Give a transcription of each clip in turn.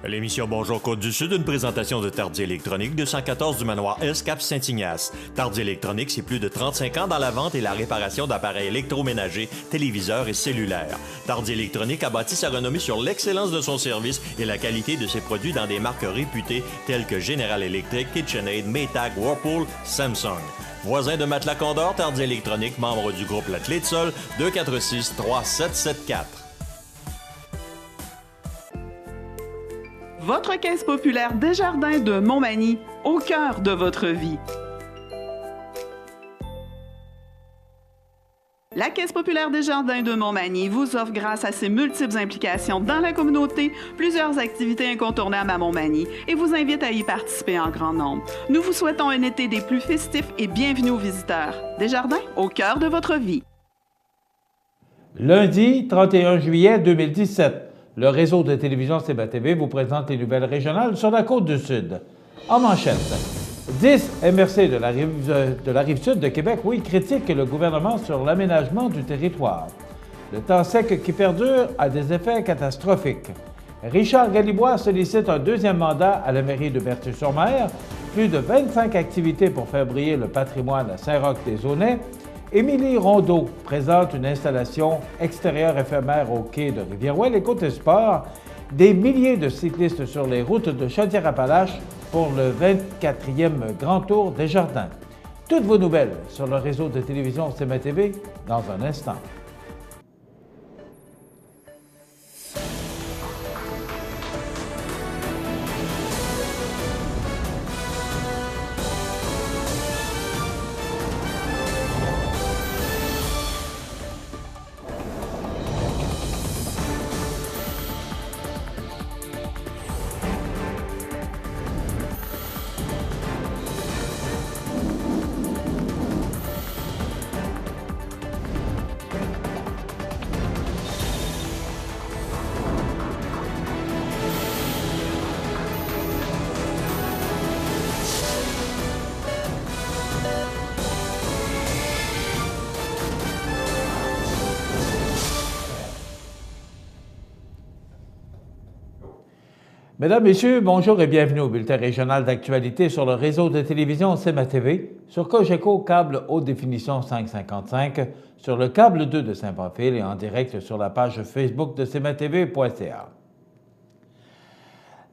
L'émission Bonjour Côte-du-Sud, une présentation de Tardy Électronique, 214 du manoir S, Cap Saint-Ignace. Tardy Électronique, c'est plus de 35 ans dans la vente et la réparation d'appareils électroménagers, téléviseurs et cellulaires. Tardy Électronique a bâti sa renommée sur l'excellence de son service et la qualité de ses produits dans des marques réputées telles que General Electric, KitchenAid, Maytag, Whirlpool, Samsung. Voisin de Matelas Condor, Tardy Électronique, membre du groupe La Clé de Sol, 246-3774. Votre caisse populaire Desjardins de Montmagny, au cœur de votre vie. La Caisse populaire Desjardins de Montmagny vous offre, grâce à ses multiples implications dans la communauté, plusieurs activités incontournables à Montmagny et vous invite à y participer en grand nombre. Nous vous souhaitons un été des plus festifs et bienvenue aux visiteurs. Desjardins, au cœur de votre vie. Lundi 31 juillet 2017. Le réseau de télévision CBA-TV vous présente les nouvelles régionales sur la Côte-du-Sud. En manchette, 10 MRC de la Rive-Sud de Québec, critiquent le gouvernement sur l'aménagement du territoire. Le temps sec qui perdure a des effets catastrophiques. Richard Galibois sollicite un deuxième mandat à la mairie de Berthier-sur-Mer. Plus de 25 activités pour faire briller le patrimoine à Saint-Roch-des-Aunais. Émilie Rondeau présente une installation extérieure éphémère au quai de Rivière-Ouelle et côté sport. Des milliers de cyclistes sur les routes de Chaudière-Appalaches pour le 24e Grand Tour des Jardins. Toutes vos nouvelles sur le réseau de télévision CBA-TV dans un instant. Mesdames, Messieurs, bonjour et bienvenue au bulletin régional d'actualité sur le réseau de télévision CBA-TV, sur Cogeco câble haute définition 555, sur le câble 2 de Saint-Pamphile et en direct sur la page Facebook de CBA-TV.ca.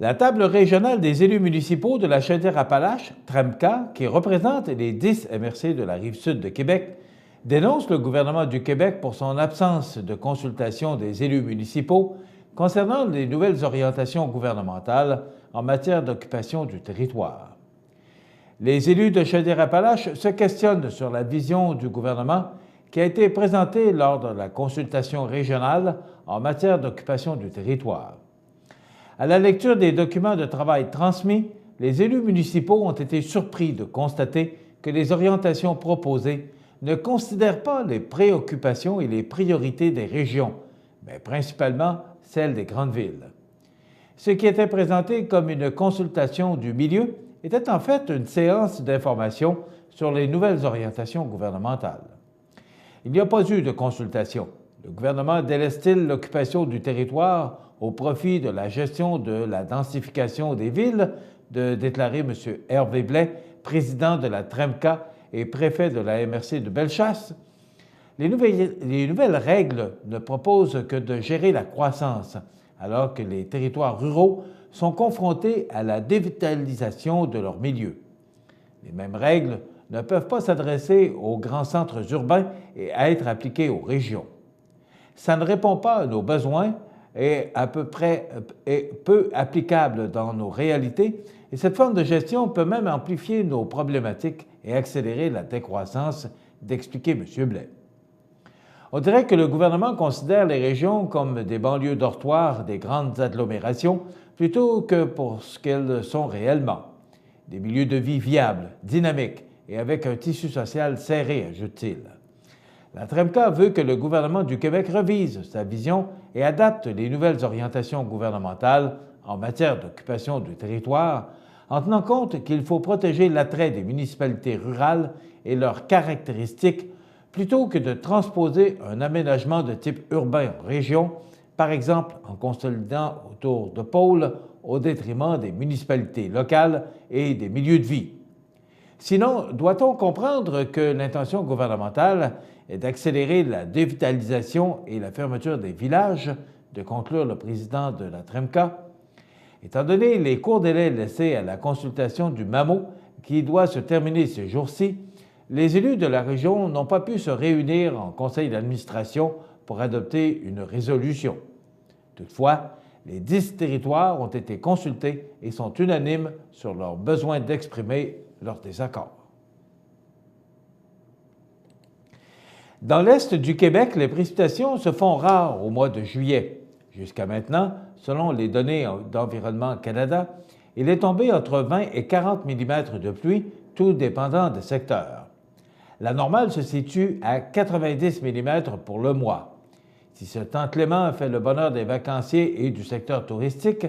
La table régionale des élus municipaux de la Chaudière-Appalaches, TREMCA, qui représente les 10 MRC de la Rive-Sud de Québec, dénonce le gouvernement du Québec pour son absence de consultation des élus municipaux concernant les nouvelles orientations gouvernementales en matière d'occupation du territoire. Les élus de Chaudière-Appalaches se questionnent sur la vision du gouvernement qui a été présentée lors de la consultation régionale en matière d'occupation du territoire. À la lecture des documents de travail transmis, les élus municipaux ont été surpris de constater que les orientations proposées ne considèrent pas les préoccupations et les priorités des régions, mais principalement celle des grandes villes. Ce qui était présenté comme une consultation du milieu était en fait une séance d'information sur les nouvelles orientations gouvernementales. Il n'y a pas eu de consultation. Le gouvernement délaisse-t-il l'occupation du territoire au profit de la gestion de la densification des villes, de déclarer M. Hervé Blais, président de la TREMCA et préfet de la MRC de Bellechasse? Les nouvelles règles ne proposent que de gérer la croissance, alors que les territoires ruraux sont confrontés à la dévitalisation de leur milieu. Les mêmes règles ne peuvent pas s'adresser aux grands centres urbains et être appliquées aux régions. Ça ne répond pas à nos besoins et est peu applicable dans nos réalités, et cette forme de gestion peut même amplifier nos problématiques et accélérer la décroissance, d'expliquer M. Blais. On dirait que le gouvernement considère les régions comme des banlieues dortoirs des grandes agglomérations plutôt que pour ce qu'elles sont réellement. Des milieux de vie viables, dynamiques et avec un tissu social serré, ajoute-t-il. La TREMCA veut que le gouvernement du Québec revise sa vision et adapte les nouvelles orientations gouvernementales en matière d'occupation du territoire, en tenant compte qu'il faut protéger l'attrait des municipalités rurales et leurs caractéristiques plutôt que de transposer un aménagement de type urbain en région, par exemple en consolidant autour de pôles au détriment des municipalités locales et des milieux de vie. Sinon, doit-on comprendre que l'intention gouvernementale est d'accélérer la dévitalisation et la fermeture des villages, de conclure le président de la TREMCA? Étant donné les courts délais laissés à la consultation du MAMO, qui doit se terminer ces jours-ci, les élus de la région n'ont pas pu se réunir en conseil d'administration pour adopter une résolution. Toutefois, les 10 territoires ont été consultés et sont unanimes sur leur besoin d'exprimer leur désaccord. Dans l'est du Québec, les précipitations se font rares au mois de juillet. Jusqu'à maintenant, selon les données d'Environnement Canada, il est tombé entre 20 et 40 mm de pluie, tout dépendant des secteurs. La normale se situe à 90 mm pour le mois. Si ce temps clément fait le bonheur des vacanciers et du secteur touristique,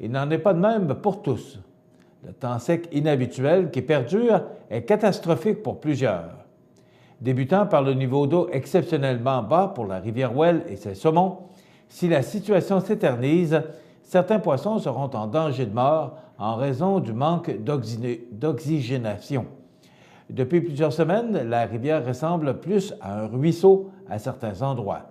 il n'en est pas de même pour tous. Le temps sec inhabituel qui perdure est catastrophique pour plusieurs. Débutant par le niveau d'eau exceptionnellement bas pour la rivière Well et ses saumons, si la situation s'éternise, certains poissons seront en danger de mort en raison du manque d'oxygénation. Depuis plusieurs semaines, la rivière ressemble plus à un ruisseau à certains endroits.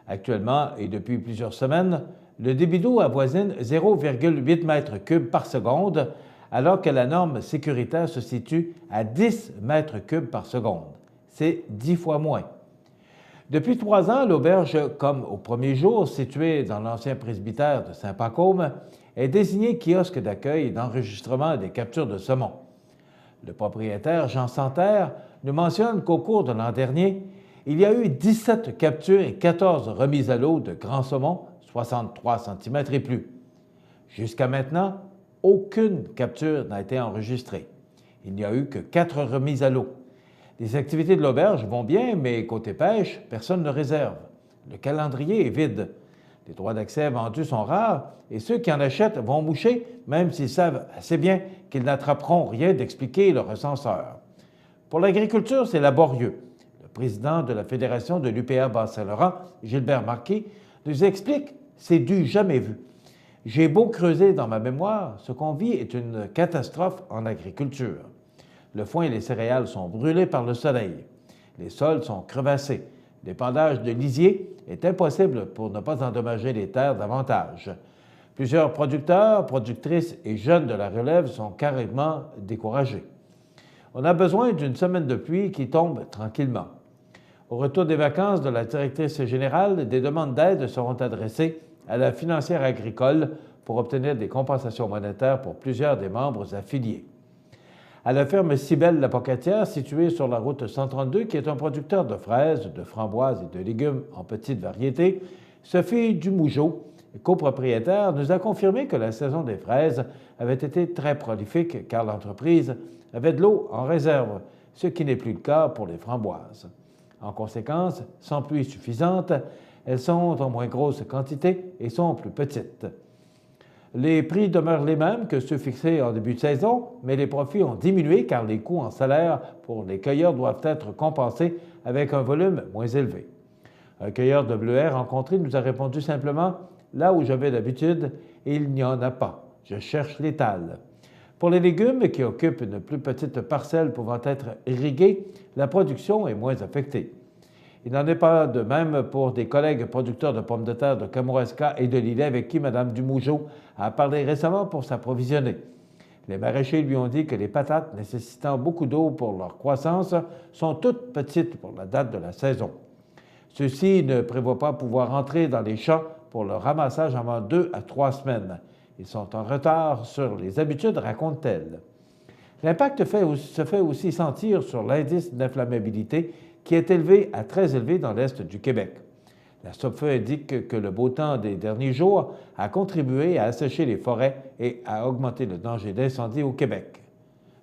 Actuellement, et depuis plusieurs semaines, le débit d'eau avoisine 0,8 m3 par seconde, alors que la norme sécuritaire se situe à 10 m3 par seconde. C'est 10 fois moins. Depuis 3 ans, l'auberge, comme au premier jour, située dans l'ancien presbytère de Saint-Pacôme, est désignée kiosque d'accueil et d'enregistrement des captures de saumon. Le propriétaire, Jean Santerre, nous mentionne qu'au cours de l'an dernier, il y a eu 17 captures et 14 remises à l'eau de grands saumons, 63 cm et plus. Jusqu'à maintenant, aucune capture n'a été enregistrée. Il n'y a eu que 4 remises à l'eau. Les activités de l'auberge vont bien, mais côté pêche, personne ne réserve. Le calendrier est vide. Les droits d'accès vendus sont rares et ceux qui en achètent vont moucher, même s'ils savent assez bien qu'ils n'attraperont rien d'expliquer le recenseur. Pour l'agriculture, c'est laborieux. Le président de la Fédération de l'UPA Bas-Saint-Laurent, Gilbert Marquis, nous explique « c'est du jamais vu ». J'ai beau creuser dans ma mémoire, ce qu'on vit est une catastrophe en agriculture. Le foin et les céréales sont brûlés par le soleil. Les sols sont crevassés. L'épandage de lisier est impossible pour ne pas endommager les terres davantage. Plusieurs producteurs, productrices et jeunes de la relève sont carrément découragés. On a besoin d'une semaine de pluie qui tombe tranquillement. Au retour des vacances de la directrice générale, des demandes d'aide seront adressées à la financière agricole pour obtenir des compensations monétaires pour plusieurs des membres affiliés. À la ferme Cybelle-la-Pocatière, située sur la route 132, qui est un producteur de fraises, de framboises et de légumes en petite variété, Sophie Dumougeot, copropriétaire, nous a confirmé que la saison des fraises avait été très prolifique car l'entreprise avait de l'eau en réserve, ce qui n'est plus le cas pour les framboises. En conséquence, sans pluie suffisante, elles sont en moins grosse quantité et sont plus petites. Les prix demeurent les mêmes que ceux fixés en début de saison, mais les profits ont diminué car les coûts en salaire pour les cueilleurs doivent être compensés avec un volume moins élevé. Un cueilleur de bleuets rencontré nous a répondu simplement « Là où je vais d'habitude, il n'y en a pas. Je cherche l'étal. » Pour les légumes qui occupent une plus petite parcelle pouvant être irriguée, la production est moins affectée. Il n'en est pas de même pour des collègues producteurs de pommes de terre de Kamouraska et de Lillet avec qui Mme Dumougeot a parlé récemment pour s'approvisionner. Les maraîchers lui ont dit que les patates nécessitant beaucoup d'eau pour leur croissance sont toutes petites pour la date de la saison. Ceux-ci ne prévoient pas pouvoir entrer dans les champs pour le ramassage avant 2 à 3 semaines. Ils sont en retard sur les habitudes, raconte-t-elle. L'impact se fait aussi sentir sur l'indice d'inflammabilité qui est élevé à très élevé dans l'est du Québec. La SOPFE indique que le beau temps des derniers jours a contribué à assécher les forêts et à augmenter le danger d'incendie au Québec.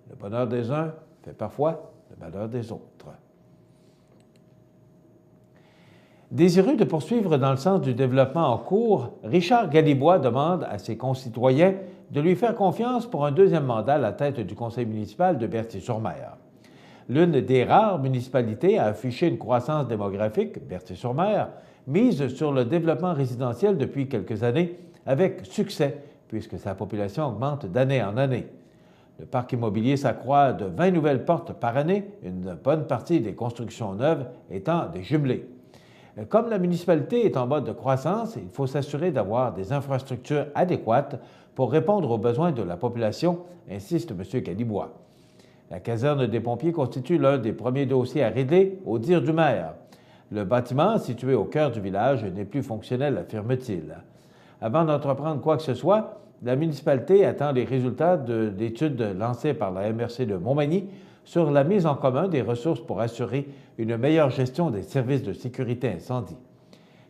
Le bonheur des uns fait parfois le malheur des autres. Désireux de poursuivre dans le sens du développement en cours, Richard Galibois demande à ses concitoyens de lui faire confiance pour un deuxième mandat à la tête du conseil municipal de Berthier-sur-Mer. l'une des rares municipalités à afficher une croissance démographique, Berthier-sur-Mer, mise sur le développement résidentiel depuis quelques années, avec succès, puisque sa population augmente d'année en année. Le parc immobilier s'accroît de 20 nouvelles portes par année, une bonne partie des constructions neuves étant des jumelées. Comme la municipalité est en mode de croissance, il faut s'assurer d'avoir des infrastructures adéquates pour répondre aux besoins de la population, insiste M. Galibois. La caserne des pompiers constitue l'un des premiers dossiers à régler, au dire du maire. Le bâtiment, situé au cœur du village, n'est plus fonctionnel, affirme-t-il. Avant d'entreprendre quoi que ce soit, la municipalité attend les résultats d'études lancées par la MRC de Montmagny sur la mise en commun des ressources pour assurer une meilleure gestion des services de sécurité incendie.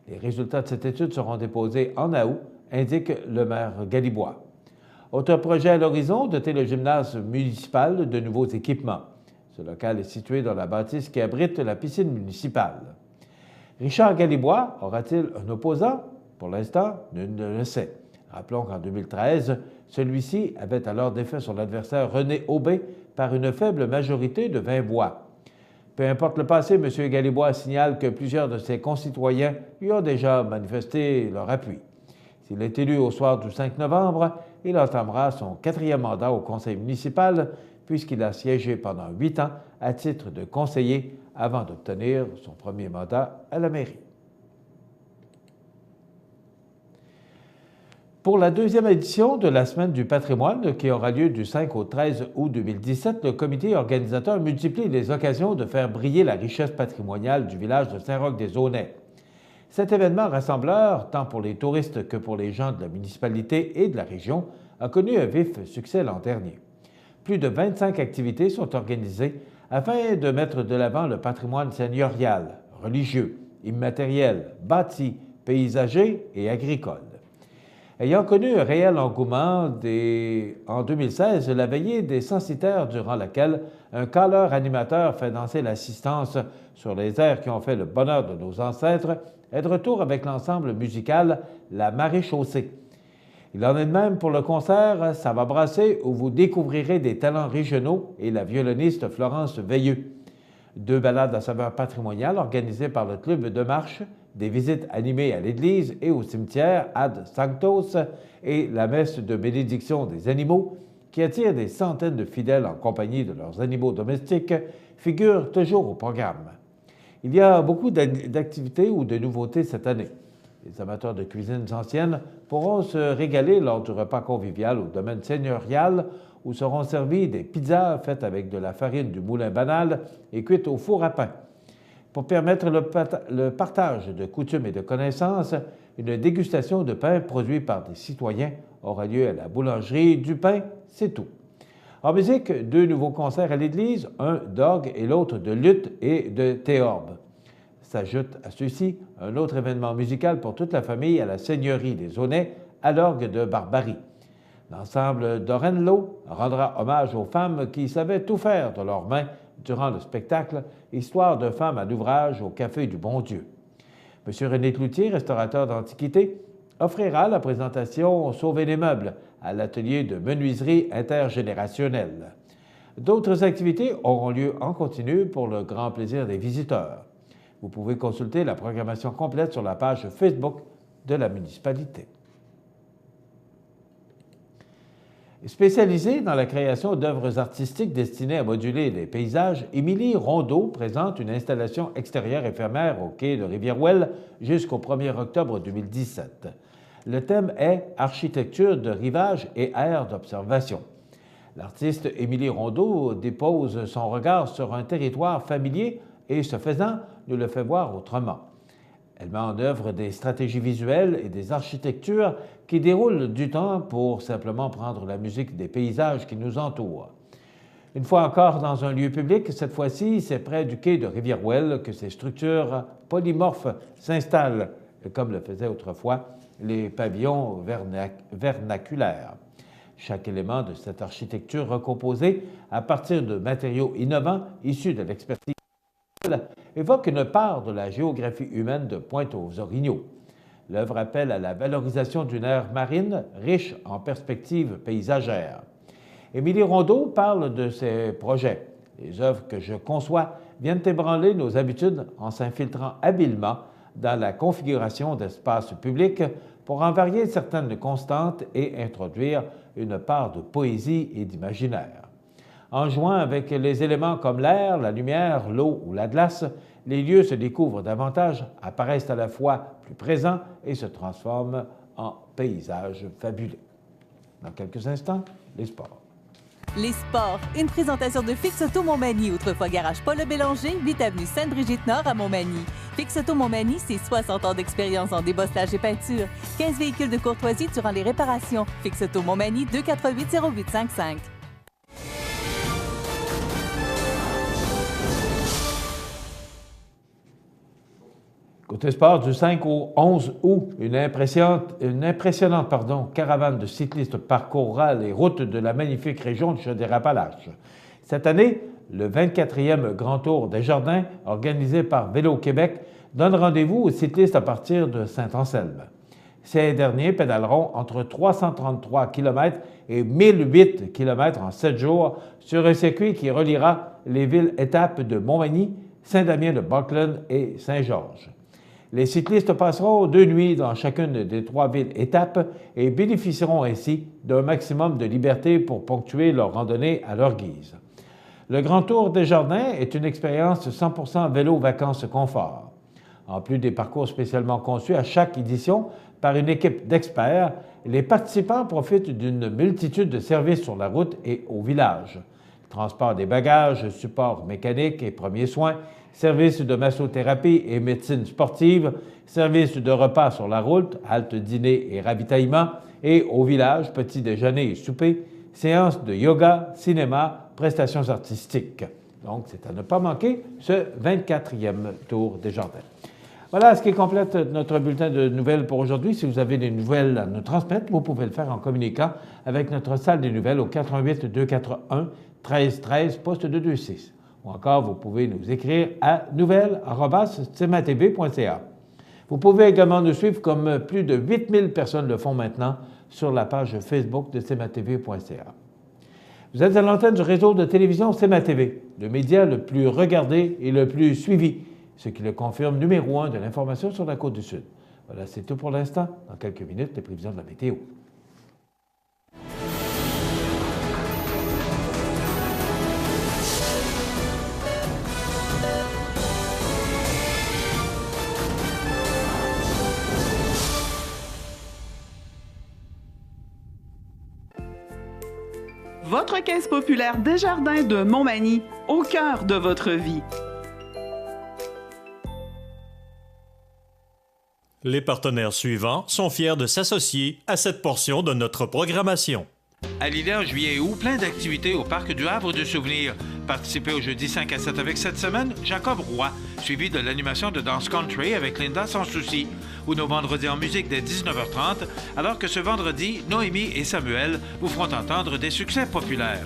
Les résultats de cette étude seront déposés en août, indique le maire Galibois. Autre projet à l'horizon, doter le gymnase municipal de nouveaux équipements. Ce local est situé dans la bâtisse qui abrite la piscine municipale. Richard Galibois aura-t-il un opposant? Pour l'instant, nul ne le sait. Rappelons qu'en 2013, celui-ci avait alors défait son adversaire René Aubé par une faible majorité de 20 voix. Peu importe le passé, M. Galibois signale que plusieurs de ses concitoyens lui ont déjà manifesté leur appui. S'il est élu au soir du 5 novembre, il entamera son 4e mandat au conseil municipal, puisqu'il a siégé pendant 8 ans à titre de conseiller avant d'obtenir son premier mandat à la mairie. Pour la 2e édition de la Semaine du patrimoine, qui aura lieu du 5 au 13 août 2017, le comité organisateur multiplie les occasions de faire briller la richesse patrimoniale du village de Saint-Roch-des-Aunais. Cet événement rassembleur, tant pour les touristes que pour les gens de la municipalité et de la région, a connu un vif succès l'an dernier. Plus de 25 activités sont organisées afin de mettre de l'avant le patrimoine seigneurial, religieux, immatériel, bâti, paysager et agricole. Ayant connu un réel engouement en 2016, la veillée des censitaires durant laquelle un caleur animateur fait danser l'assistance sur les airs qui ont fait le bonheur de nos ancêtres, est de retour avec l'ensemble musical La Maréchaussée. Il en est de même pour le concert Ça va brasser, où vous découvrirez des talents régionaux et la violoniste Florence Veilleux. 2 ballades à saveur patrimoniale organisées par le club de marche, des visites animées à l'église et au cimetière Ad Sanctos et la messe de bénédiction des animaux qui attire des centaines de fidèles en compagnie de leurs animaux domestiques figurent toujours au programme. Il y a beaucoup d'activités ou de nouveautés cette année. Les amateurs de cuisines anciennes pourront se régaler lors du repas convivial au domaine seigneurial où seront servies des pizzas faites avec de la farine du moulin banal et cuites au four à pain. Pour permettre le partage de coutumes et de connaissances, une dégustation de pain produit par des citoyens aura lieu à la boulangerie du pain, c'est tout. En musique, 2 nouveaux concerts à l'église, un d'orgue et l'autre de luth et de théorbe. S'ajoute à ceux-ci un autre événement musical pour toute la famille à la seigneurie des Aunais, à l'orgue de Barbarie. L'ensemble d'Orenlo rendra hommage aux femmes qui savaient tout faire de leurs mains durant le spectacle Histoire de femmes à l'ouvrage au Café du Bon Dieu. M. René Cloutier, restaurateur d'antiquités, offrira la présentation Sauver les meubles à l'atelier de menuiserie intergénérationnelle. D'autres activités auront lieu en continu pour le grand plaisir des visiteurs. Vous pouvez consulter la programmation complète sur la page Facebook de la municipalité. Spécialisée dans la création d'œuvres artistiques destinées à moduler les paysages, Émilie Rondeau présente une installation extérieure éphémère au quai de Rivière-Ouelle jusqu'au 1er octobre 2017. Le thème est « Architecture de rivage et aire d'observation ». L'artiste Émilie Rondeau dépose son regard sur un territoire familier et, ce faisant, nous le fait voir autrement. Elle met en œuvre des stratégies visuelles et des architectures qui déroulent du temps pour simplement prendre la musique des paysages qui nous entourent. Une fois encore dans un lieu public, cette fois-ci, c'est près du quai de Rivière-Ouelle que ces structures polymorphes s'installent, comme le faisaient autrefois les pavillons vernaculaires. Chaque élément de cette architecture recomposée à partir de matériaux innovants issus de l'expertise évoque une part de la géographie humaine de Pointe-aux-Orignaux. L'œuvre appelle à la valorisation d'une aire marine riche en perspectives paysagères. Émilie Rondeau parle de ses projets, Les œuvres que je conçois viennent ébranler nos habitudes en s'infiltrant habilement dans la configuration d'espaces publics pour en varier certaines constantes et introduire une part de poésie et d'imaginaire. En jouant avec les éléments comme l'air, la lumière, l'eau ou la glace, les lieux se découvrent davantage, apparaissent à la fois plus présents et se transforment en paysages fabuleux. Dans quelques instants, les sports. Les sports, une présentation de Fix Auto Montmagny, autrefois garage Paul Bélanger, 8 avenue Sainte-Brigitte-Nord à Montmagny. Fix Auto Montmagny, c'est 60 ans d'expérience en débosselage et peinture. 15 véhicules de courtoisie durant les réparations. Fix Auto Montmagny, 248-0855. Côté sport, du 5 au 11 août, une impressionnante caravane de cyclistes parcourra les routes de la magnifique région de Chaudière-Appalaches. Cette année, le 24e Grand Tour des Jardins, organisé par Vélo Québec, donne rendez-vous aux cyclistes à partir de Saint-Anselme. Ces derniers pédaleront entre 333 km et 1008 km en 7 jours sur un circuit qui reliera les villes-étapes de Montmagny, Saint-Damien-de-Buckland et Saint-Georges. Les cyclistes passeront 2 nuits dans chacune des 3 villes-étapes et bénéficieront ainsi d'un maximum de liberté pour ponctuer leur randonnée à leur guise. Le Grand Tour des Jardins est une expérience 100% vélo vacances confort. En plus des parcours spécialement conçus à chaque édition par une équipe d'experts, les participants profitent d'une multitude de services sur la route et au village. Transport des bagages, support mécanique et premiers soins, services de massothérapie et médecine sportive, services de repas sur la route, halte dîner et ravitaillement, et au village, petit déjeuner et souper, séances de yoga, cinéma, prestations artistiques. Donc, c'est à ne pas manquer ce 24e Tour des Jardins. Voilà ce qui complète notre bulletin de nouvelles pour aujourd'hui. Si vous avez des nouvelles à nous transmettre, vous pouvez le faire en communiquant avec notre salle des nouvelles au 88 241 1313 poste 226. Ou encore, vous pouvez nous écrire à nouvelles@cmatv.ca. Vous pouvez également nous suivre comme plus de 8000 personnes le font maintenant sur la page Facebook de cmatv.ca. Vous êtes à l'antenne du réseau de télévision CMA-TV, le média le plus regardé et le plus suivi, ce qui le confirme numéro 1 de l'information sur la Côte-du-Sud. Voilà, c'est tout pour l'instant. Dans quelques minutes, les prévisions de la météo. Votre caisse populaire Desjardins de Montmagny, au cœur de votre vie. Les partenaires suivants sont fiers de s'associer à cette portion de notre programmation. À l'idée en juillet et août, plein d'activités au Parc du Havre de Souvenirs. Participez au jeudi 5 à 7 avec cette semaine, Jacob Roy, suivi de l'animation de danse country avec Linda Sans Souci. Ou nos vendredis en musique dès 19h30, alors que ce vendredi, Noémie et Samuel vous feront entendre des succès populaires.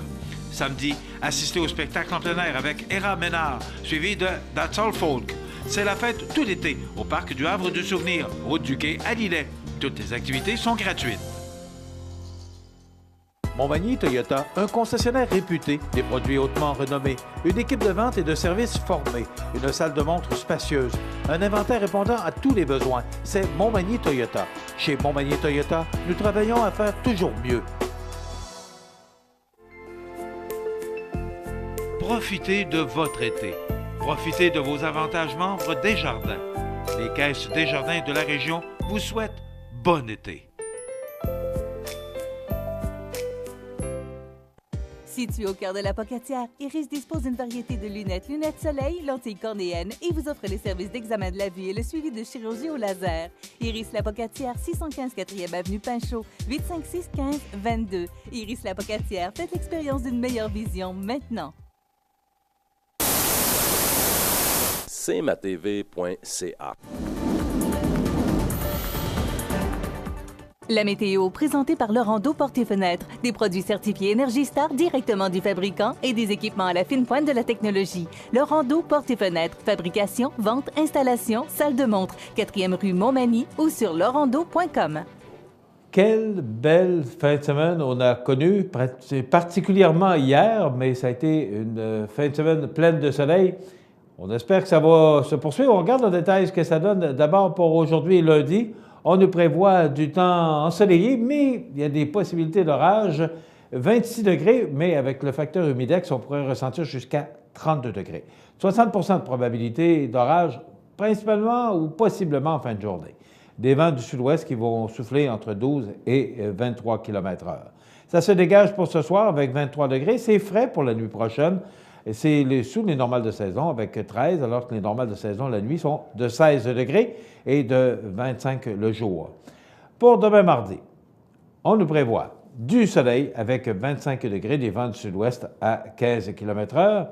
Samedi, assistez au spectacle en plein air avec Héra Ménard, suivi de That's All Folk. C'est la fête tout l'été au Parc du Havre de Souvenirs, route du Quai à Lillet. Toutes les activités sont gratuites. Montmagny Toyota, un concessionnaire réputé, des produits hautement renommés, une équipe de vente et de services formée, une salle de montre spacieuse, un inventaire répondant à tous les besoins. C'est Montmagny Toyota. Chez Montmagny Toyota, nous travaillons à faire toujours mieux. Profitez de votre été. Profitez de vos avantages membres Desjardins. Les caisses Desjardins de la région vous souhaitent bon été. Situé au cœur de la Pocatière, Iris dispose d'une variété de lunettes soleil, lentilles cornéennes et vous offre les services d'examen de la vue et le suivi de chirurgie au laser. Iris la Pocatière, 615 4e avenue Pinchot, 856 15 22. Iris la Pocatière, faites l'expérience d'une meilleure vision maintenant. cmatv.ca. La météo, présentée par Laurent Portes et Fenêtres, des produits certifiés Énergie Star directement du fabricant et des équipements à la fine pointe de la technologie. Laurent Portes et Fenêtres, fabrication, vente, installation, salle de montre, 4e rue Montmagny ou sur laurendo.com. Quelle belle fin de semaine on a connue, particulièrement hier, mais ça a été une fin de semaine pleine de soleil. On espère que ça va se poursuivre. On regarde en détail ce que ça donne. D'abord, pour aujourd'hui, lundi, on nous prévoit du temps ensoleillé, mais il y a des possibilités d'orage. 26 degrés, mais avec le facteur humidex, on pourrait ressentir jusqu'à 32 degrés. 60 de probabilité d'orage, principalement ou possiblement en fin de journée. Des vents du sud-ouest qui vont souffler entre 12 et 23 km/h. Ça se dégage pour ce soir avec 23 degrés. C'est frais pour la nuit prochaine. C'est sous les normales de saison avec 13, alors que les normales de saison la nuit sont de 16 degrés et de 25 le jour. Pour demain mardi, on nous prévoit du soleil avec 25 degrés, des vents du sud-ouest à 15 km/h.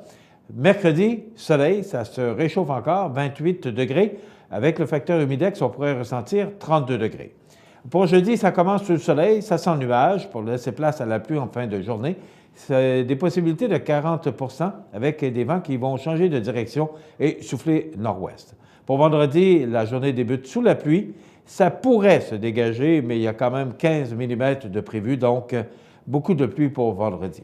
Mercredi, soleil, ça se réchauffe encore, 28 degrés. Avec le facteur humidex, on pourrait ressentir 32 degrés. Pour jeudi, ça commence sous le soleil, ça sent nuage pour laisser place à la pluie en fin de journée. C'est des possibilités de 40 avec des vents qui vont changer de direction et souffler nord-ouest. Pour vendredi, la journée débute sous la pluie. Ça pourrait se dégager, mais il y a quand même 15 mm de prévu, donc beaucoup de pluie pour vendredi.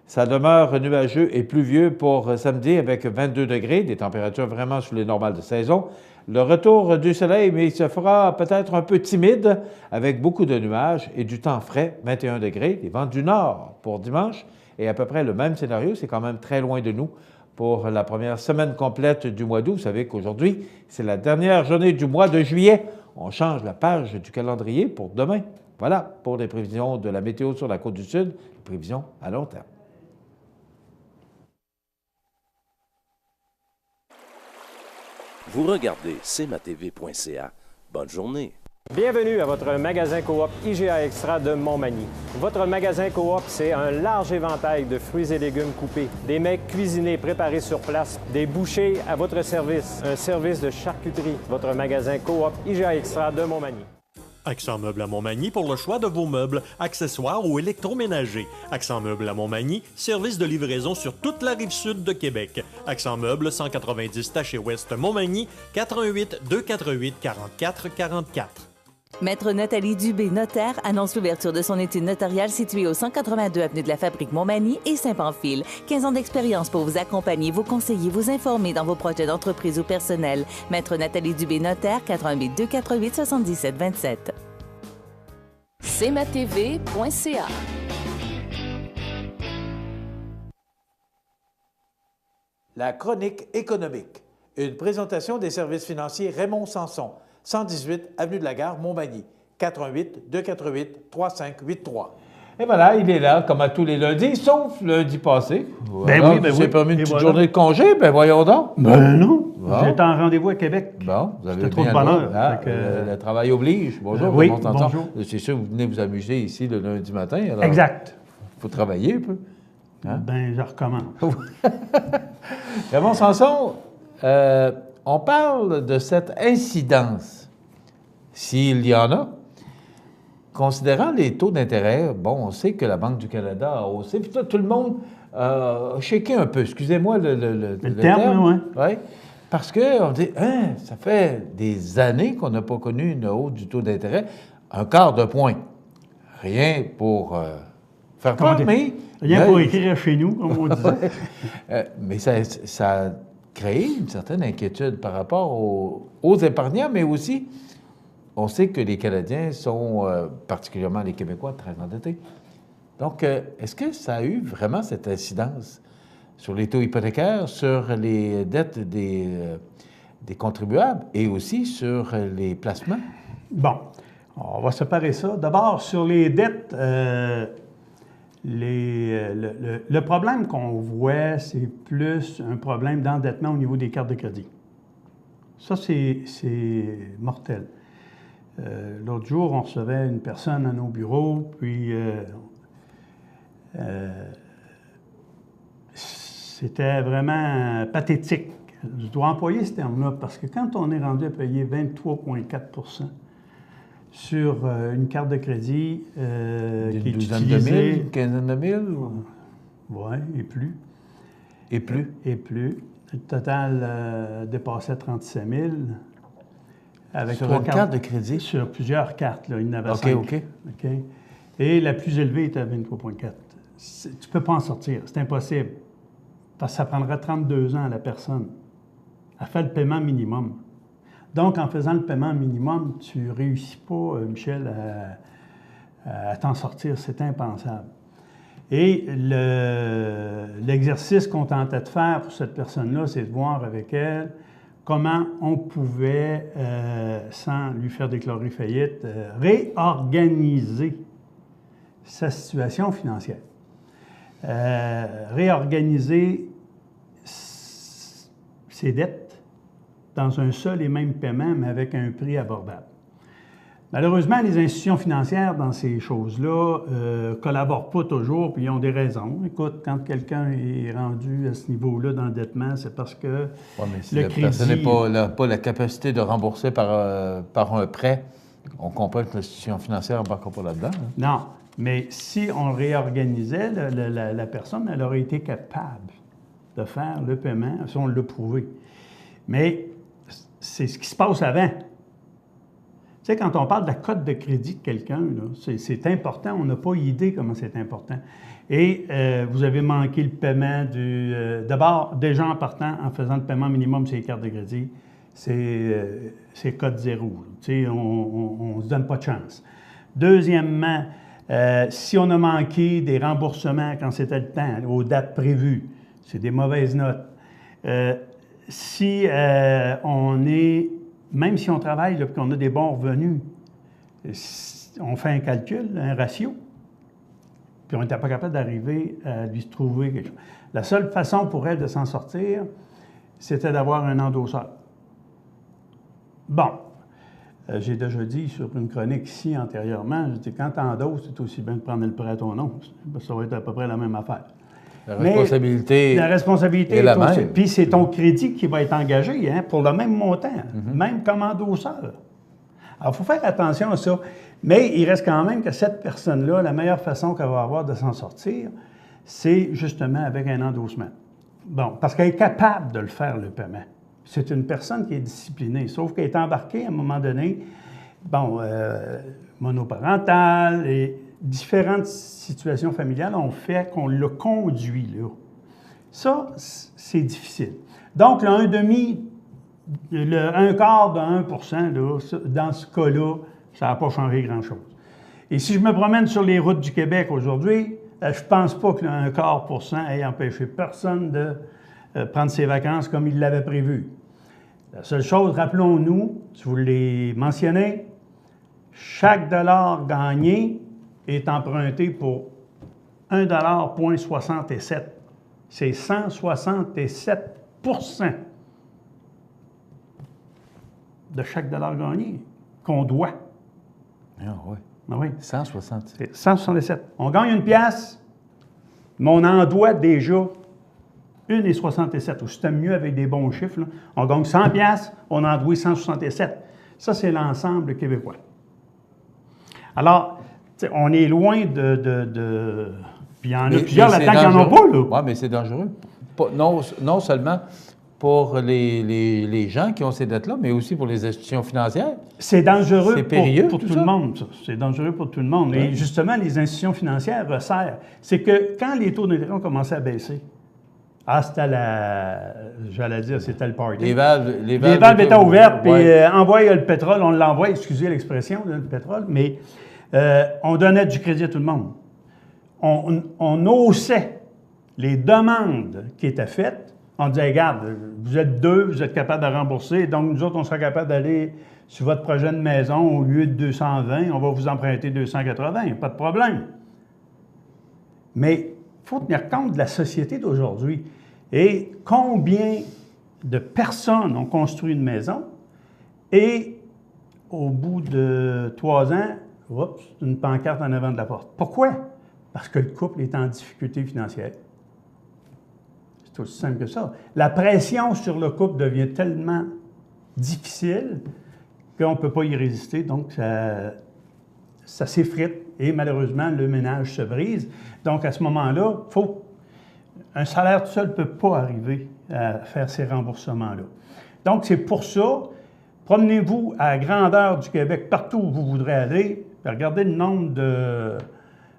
Ça demeure nuageux et pluvieux pour samedi avec 22 degrés, des températures vraiment sous les normales de saison. Le retour du soleil, mais il se fera peut-être un peu timide avec beaucoup de nuages et du temps frais, 21 degrés, des vents du nord pour dimanche. Et à peu près le même scénario, c'est quand même très loin de nous pour la première semaine complète du mois d'août. Vous savez qu'aujourd'hui, c'est la dernière journée du mois de juillet. On change la page du calendrier pour demain. Voilà pour les prévisions de la météo sur la côte du Sud, les prévisions à long terme. Vous regardez cmatv.ca. Bonne journée. Bienvenue à votre magasin Coop IGA Extra de Montmagny. Votre magasin Coop, c'est un large éventail de fruits et légumes coupés, des mets cuisinés préparés sur place, des bouchées à votre service, un service de charcuterie. Votre magasin Coop IGA Extra de Montmagny. Accent Meubles à Montmagny pour le choix de vos meubles, accessoires ou électroménagers. Accent Meubles à Montmagny, service de livraison sur toute la rive sud de Québec. Accent Meubles, 190 Taché Ouest Montmagny, 88 248 44 44. Maître Nathalie Dubé, notaire, annonce l'ouverture de son étude notariale située au 182 avenue de la Fabrique Montmagny et Saint-Pamphile. 15 ans d'expérience pour vous accompagner, vous conseiller, vous informer dans vos projets d'entreprise ou personnel. Maître Nathalie Dubé, notaire, 88 248 77 27. cmatv.ca. La chronique économique. Une présentation des services financiers Raymond Sanson. 118 avenue de la Gare, Montmagny, 88 248 3583. Et voilà, il est là, comme à tous les lundis, sauf lundi passé. Ben oui, ben oui. J'ai permis une petite journée de congé, ben voyons donc. Ben non, bon. j'étais en rendez-vous à Québec. Bon, vous avez trop bien de bonheur. Ah, le travail oblige. Bonjour, oui, Raymond Sanson. bonjour. C'est sûr, vous venez vous amuser ici le lundi matin. Alors, exact. Il faut travailler un peu. Hein? Ben, je recommence. Raymond Sanson, on parle de cette incidence, s'il y en a, considérant les taux d'intérêt. Bon, on sait que la Banque du Canada a haussé, puis tout le monde a shaké un peu, excusez-moi le terme. Oui. Ouais, parce qu'on dit, hein, ça fait des années qu'on n'a pas connu une hausse du taux d'intérêt, un quart de point. Rien pour faire peur, mais... Rien pour écrire chez nous, comme on disait. Mais ça a créé une certaine inquiétude par rapport aux épargnants, mais aussi, on sait que les Canadiens sont, particulièrement les Québécois, très endettés. Donc, est-ce que ça a eu vraiment cette incidence sur les taux hypothécaires, sur les dettes des contribuables et aussi sur les placements? Bon, on va séparer ça. D'abord, sur les dettes... le problème qu'on voit, c'est plus un problème d'endettement au niveau des cartes de crédit. Ça, c'est mortel. L'autre jour, on recevait une personne à nos bureaux, puis c'était vraiment pathétique. Je dois employer ce terme-là parce que quand on est rendu à payer 23,4 sur une carte de crédit qui est utilisée... Une quinzaine de mille? Oui, et plus. Et plus? Et plus. Le total dépassait 37 000. Avec sur une carte de crédit? Sur plusieurs cartes, là. Il y en avait 5. OK. Et la plus élevée était à 23,4. Tu ne peux pas en sortir. C'est impossible. Parce que ça prendrait 32 ans à la personne. Elle fait le paiement minimum. Donc, en faisant le paiement minimum, tu ne réussis pas, Michel, à t'en sortir. C'est impensable. Et l'exercice qu'on tentait de faire pour cette personne-là, c'est de voir avec elle comment on pouvait, sans lui faire déclarer faillite, réorganiser sa situation financière. Réorganiser ses dettes dans un seul et même paiement, mais avec un prix abordable. Malheureusement, les institutions financières dans ces choses-là ne collaborent pas toujours, puis ils ont des raisons. Écoute, quand quelqu'un est rendu à ce niveau-là d'endettement, c'est parce que mais si le la crédit... personne n'a pas la capacité de rembourser par un prêt, on comprend que l'institution financière n'embarque pas là-dedans. Hein? Non, mais si on réorganisait, la personne, elle aurait été capable de faire le paiement, si on l'a prouvé. Mais c'est ce qui se passe avant. Tu sais, quand on parle de la cote de crédit de quelqu'un, c'est important. On n'a pas idée comment c'est important. Et vous avez manqué le paiement d'abord, déjà en partant, en faisant le paiement minimum sur les cartes de crédit, c'est cote zéro. Tu sais, on ne se donne pas de chance. Deuxièmement, si on a manqué des remboursements quand c'était le temps, aux dates prévues, c'est des mauvaises notes. Si on est, même si on travaille et qu'on a des bons revenus, on fait un calcul, un ratio, puis on n'était pas capable d'arriver à lui trouver quelque chose. La seule façon pour elle de s'en sortir, c'était d'avoir un endosseur. Bon, j'ai déjà dit sur une chronique ici antérieurement, je dis quand tu endosses, c'est aussi bien de prendre le prêt à ton nom. Ça va être à peu près la même affaire. La responsabilité est la même. Puis c'est ton crédit qui va être engagé pour le même montant, même comme endosseur. Alors, il faut faire attention à ça. Mais il reste quand même que cette personne-là, la meilleure façon qu'elle va avoir de s'en sortir, c'est justement avec un endossement. Bon, parce qu'elle est capable de le faire, le paiement. C'est une personne qui est disciplinée, sauf qu'elle est embarquée à un moment donné, monoparentale et différentes situations familiales ont fait qu'on l'a conduit là. Ça, c'est difficile. Donc, le 1,5, le 1/4 de 1 là, dans ce cas-là, ça n'a pas changé grand-chose. Et si je me promène sur les routes du Québec aujourd'hui, je ne pense pas que le 1/4 ait empêché personne de prendre ses vacances comme il l'avait prévu. La seule chose, rappelons-nous, si vous l'avez mentionné, chaque dollar gagné est emprunté pour 1,67 $. C'est 167 % de chaque dollar gagné qu'on doit. Ah oui. Ah oui. 160. C'est 167. On gagne une pièce, mais on en doit déjà 1,67. Ou si c'était mieux avec des bons chiffres, là, on gagne 100 pièces, on en doit 167. Ça, c'est l'ensemble québécois. Alors, on est loin de... Puis il y en a plusieurs là-dedans qui n'en ont pas, là. Oui, mais c'est dangereux. Non seulement pour les gens qui ont ces dettes-là, mais aussi pour les institutions financières. C'est dangereux pour tout le monde, ça. C'est dangereux pour tout le monde. Oui. Et justement, les institutions financières resserrent. C'est que quand les taux d'intérêt ont commencé à baisser, c'était c'était le party. Les valves étaient ouvertes, puis ouais. envoyer le pétrole, on l'envoie, excusez l'expression, le pétrole, mais on donnait du crédit à tout le monde. On haussait les demandes qui étaient faites. On disait, regarde, vous êtes deux, vous êtes capable de rembourser, donc nous autres, on sera capable d'aller sur votre projet de maison, au lieu de 220, on va vous emprunter 280, pas de problème. Mais il faut tenir compte de la société d'aujourd'hui. Et combien de personnes ont construit une maison et au bout de 3 ans, oups, une pancarte en avant de la porte. Pourquoi? Parce que le couple est en difficulté financière. C'est aussi simple que ça. La pression sur le couple devient tellement difficile qu'on ne peut pas y résister, donc ça s'effrite et malheureusement, le ménage se brise. Donc, à ce moment-là, un salaire tout seul ne peut pas arriver à faire ces remboursements-là. Donc, c'est pour ça Promenez-vous à la grandeur du Québec, partout où vous voudrez aller, puis regardez le nombre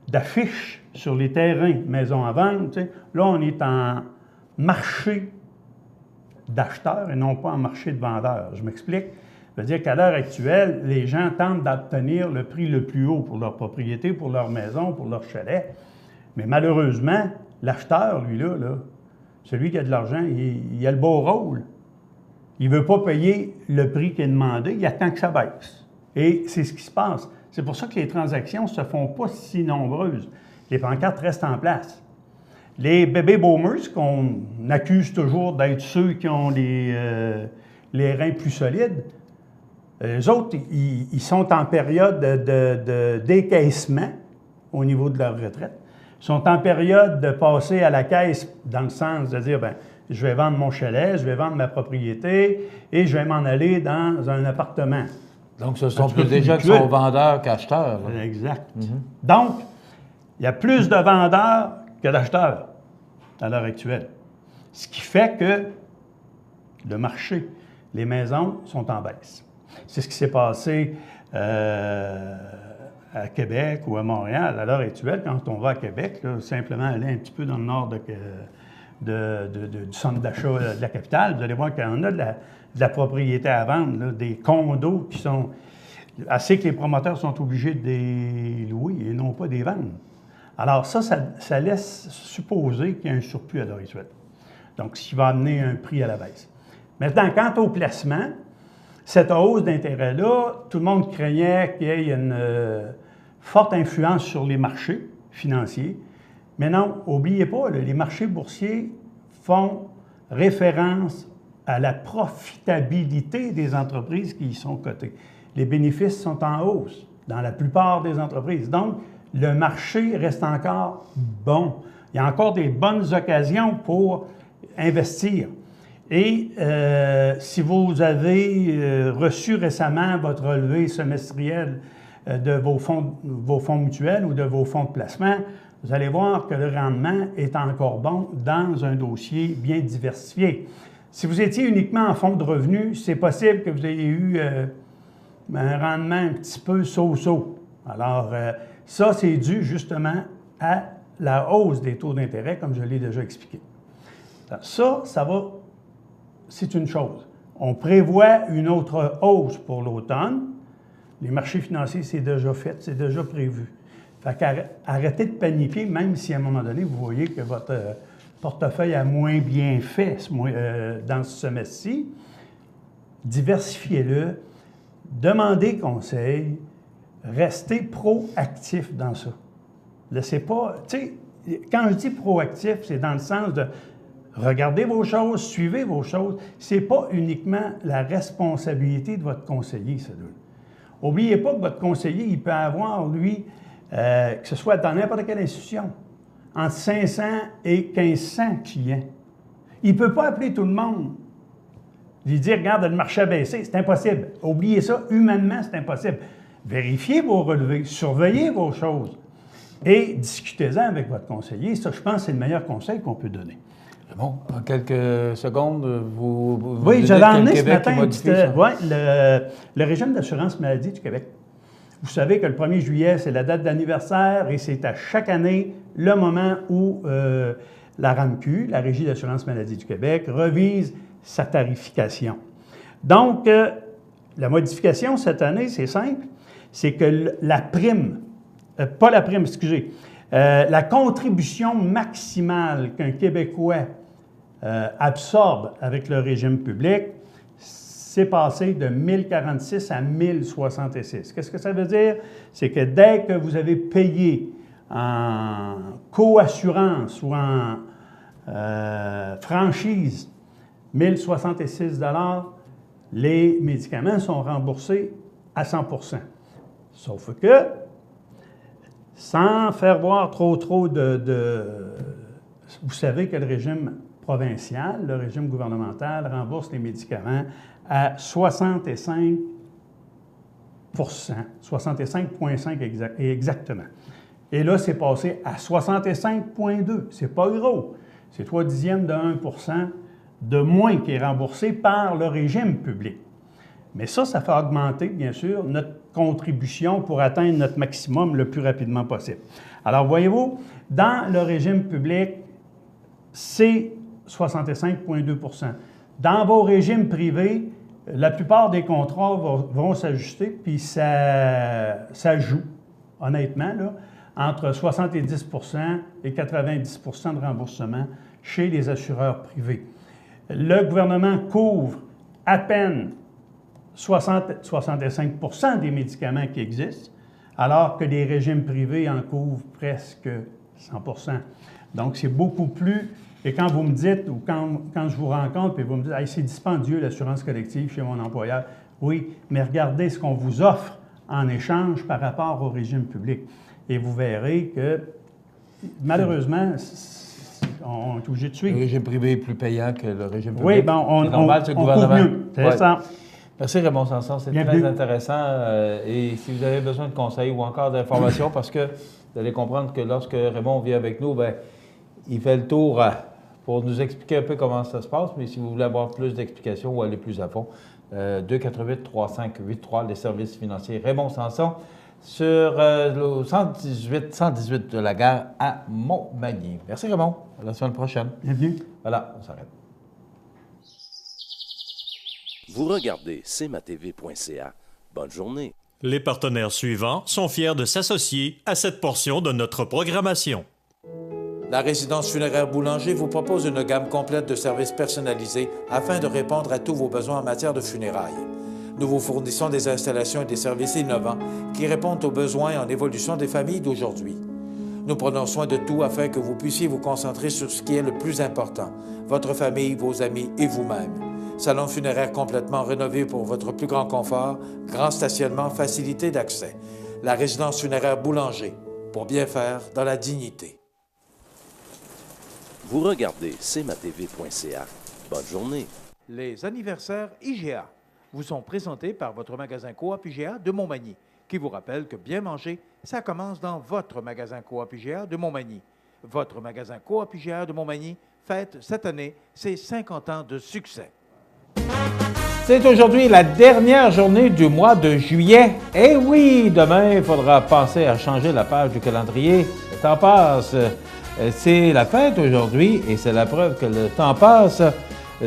d'affiches sur les terrains maisons à vendre. Tu sais. Là, on est en marché d'acheteurs et non pas en marché de vendeurs. Je m'explique. Ça veut dire qu'à l'heure actuelle, les gens tentent d'obtenir le prix le plus haut pour leur propriété, pour leur maison, pour leur chalet. Mais malheureusement, l'acheteur, lui, là, celui qui a de l'argent, il a le beau rôle. Il ne veut pas payer le prix qui est demandé, il attend que ça baisse. Et c'est ce qui se passe. C'est pour ça que les transactions ne se font pas si nombreuses. Les pancartes restent en place. Les baby boomers, qu'on accuse toujours d'être ceux qui ont les reins plus solides, eux autres, ils sont en période de décaissement au niveau de leur retraite. Ils sont en période de passer à la caisse dans le sens de dire, bien, je vais vendre mon chalet, je vais vendre ma propriété et je vais m'en aller dans un appartement. Donc, ce sont plus des gens qui sont vendeurs qu'acheteurs. Exact. Donc, il y a plus de vendeurs que d'acheteurs à l'heure actuelle. Ce qui fait que le marché, les maisons sont en baisse. C'est ce qui s'est passé à Québec ou à Montréal. À l'heure actuelle, quand on va à Québec, là, simplement aller un petit peu dans le nord du centre d'achat de la capitale, vous allez voir qu'on a de la propriété à vendre, là, des condos qui sont assez que les promoteurs sont obligés de les louer et non pas des vendre. Alors ça laisse supposer qu'il y a un surplus à l'heure actuelle. Donc, ce qui va amener un prix à la baisse. Maintenant, quant au placement, cette hausse d'intérêt-là, tout le monde craignait qu'il y ait une forte influence sur les marchés financiers. Mais non, n'oubliez pas, là, les marchés boursiers font référence à la profitabilité des entreprises qui y sont cotées. Les bénéfices sont en hausse dans la plupart des entreprises. Donc, le marché reste encore bon. Il y a encore des bonnes occasions pour investir. Et si vous avez reçu récemment votre relevé semestriel de vos fonds mutuels ou de vos fonds de placement, vous allez voir que le rendement est encore bon dans un dossier bien diversifié. Si vous étiez uniquement en fonds de revenus, c'est possible que vous ayez eu un rendement un petit peu so-so. Alors, ça, c'est dû justement à la hausse des taux d'intérêt, comme je l'ai déjà expliqué. Ça va, c'est une chose. On prévoit une autre hausse pour l'automne. Les marchés financiers, c'est déjà fait, c'est déjà prévu. Fait qu'arrêtez de paniquer, même si à un moment donné, vous voyez que votre portefeuille a moins bien fait dans ce semestre-ci. Diversifiez-le, demandez conseil, restez proactif dans ça. Laissez pas, tu sais, quand je dis proactif, c'est dans le sens de regardez vos choses, suivez vos choses. Ce n'est pas uniquement la responsabilité de votre conseiller, ça. N'oubliez pas que votre conseiller, il peut avoir, lui, que ce soit dans n'importe quelle institution, entre 500 et 1500 clients. Il ne peut pas appeler tout le monde. Lui dire, regarde, le marché a baissé, c'est impossible. Oubliez ça, humainement, c'est impossible. Vérifiez vos relevés, surveillez vos choses et discutez-en avec votre conseiller. Ça, je pense, c'est le meilleur conseil qu'on peut donner. Bon, en quelques secondes, vous oui, j'avais emmené ce matin le régime d'assurance maladie du Québec. Vous savez que le 1er juillet, c'est la date d'anniversaire et c'est à chaque année le moment où la RAMQ, la Régie d'assurance maladie du Québec, revise sa tarification. Donc, la modification cette année, c'est simple, c'est que la prime, la contribution maximale qu'un Québécois absorbe avec le régime public, c'est passé de 1046 à 1066. Qu'est-ce que ça veut dire? C'est que dès que vous avez payé en coassurance ou en franchise 1066 $, les médicaments sont remboursés à 100%. Sauf que, sans faire voir trop vous savez que le régime provincial, le régime gouvernemental rembourse les médicaments à 65%, 65,5 exactement. Et là, c'est passé à 65,2. C'est pas gros. C'est 0,3 de 1% de moins qui est remboursé par le régime public. Mais ça fait augmenter, bien sûr, notre contribution pour atteindre notre maximum le plus rapidement possible. Alors, voyez-vous, dans le régime public, c'est 65,2 %. Dans vos régimes privés, la plupart des contrats vont s'ajuster, puis ça joue, honnêtement, là, entre 70 % et 90 % de remboursement chez les assureurs privés. Le gouvernement couvre à peine 65 % des médicaments qui existent, alors que les régimes privés en couvrent presque 100 %. Donc, c'est beaucoup plus... Et quand vous me dites, ou quand je vous rencontre, puis vous me dites hey, « c'est dispendieux l'assurance collective chez mon employeur », oui, mais regardez ce qu'on vous offre en échange par rapport au régime public. Et vous verrez que, malheureusement, on est obligé de suivre. Le régime privé est plus payant que le régime public. Oui, bien, on couvre mieux. C'est ça. Merci Raymond Sanson, c'est très intéressant. Et si vous avez besoin de conseils ou encore d'informations, parce que vous allez comprendre que lorsque Raymond vient avec nous, bien, il fait le tour pour nous expliquer un peu comment ça se passe, mais si vous voulez avoir plus d'explications ou aller plus à fond, 248-3583, les services financiers Raymond Sanson, sur le 118 de la gare à Montmagny. Merci Raymond, à la semaine prochaine. Bienvenue. Voilà, on s'arrête. Vous regardez cmatv.ca. Bonne journée. Les partenaires suivants sont fiers de s'associer à cette portion de notre programmation. La résidence funéraire Boulanger vous propose une gamme complète de services personnalisés afin de répondre à tous vos besoins en matière de funérailles. Nous vous fournissons des installations et des services innovants qui répondent aux besoins en évolution des familles d'aujourd'hui. Nous prenons soin de tout afin que vous puissiez vous concentrer sur ce qui est le plus important, votre famille, vos amis et vous-même. Salon funéraire complètement rénové pour votre plus grand confort, grand stationnement, facilité d'accès. La résidence funéraire Boulanger, pour bien faire dans la dignité. Vous regardez cmatv.ca. Bonne journée. Les anniversaires IGA vous sont présentés par votre magasin Coop IGA de Montmagny, qui vous rappelle que bien manger, ça commence dans votre magasin Coop IGA de Montmagny. Votre magasin Coop IGA de Montmagny fête cette année ses 50 ans de succès. C'est aujourd'hui la dernière journée du mois de juillet. Eh oui, demain, il faudra penser à changer la page du calendrier. Le temps passe. C'est la fête aujourd'hui, et c'est la preuve que le temps passe.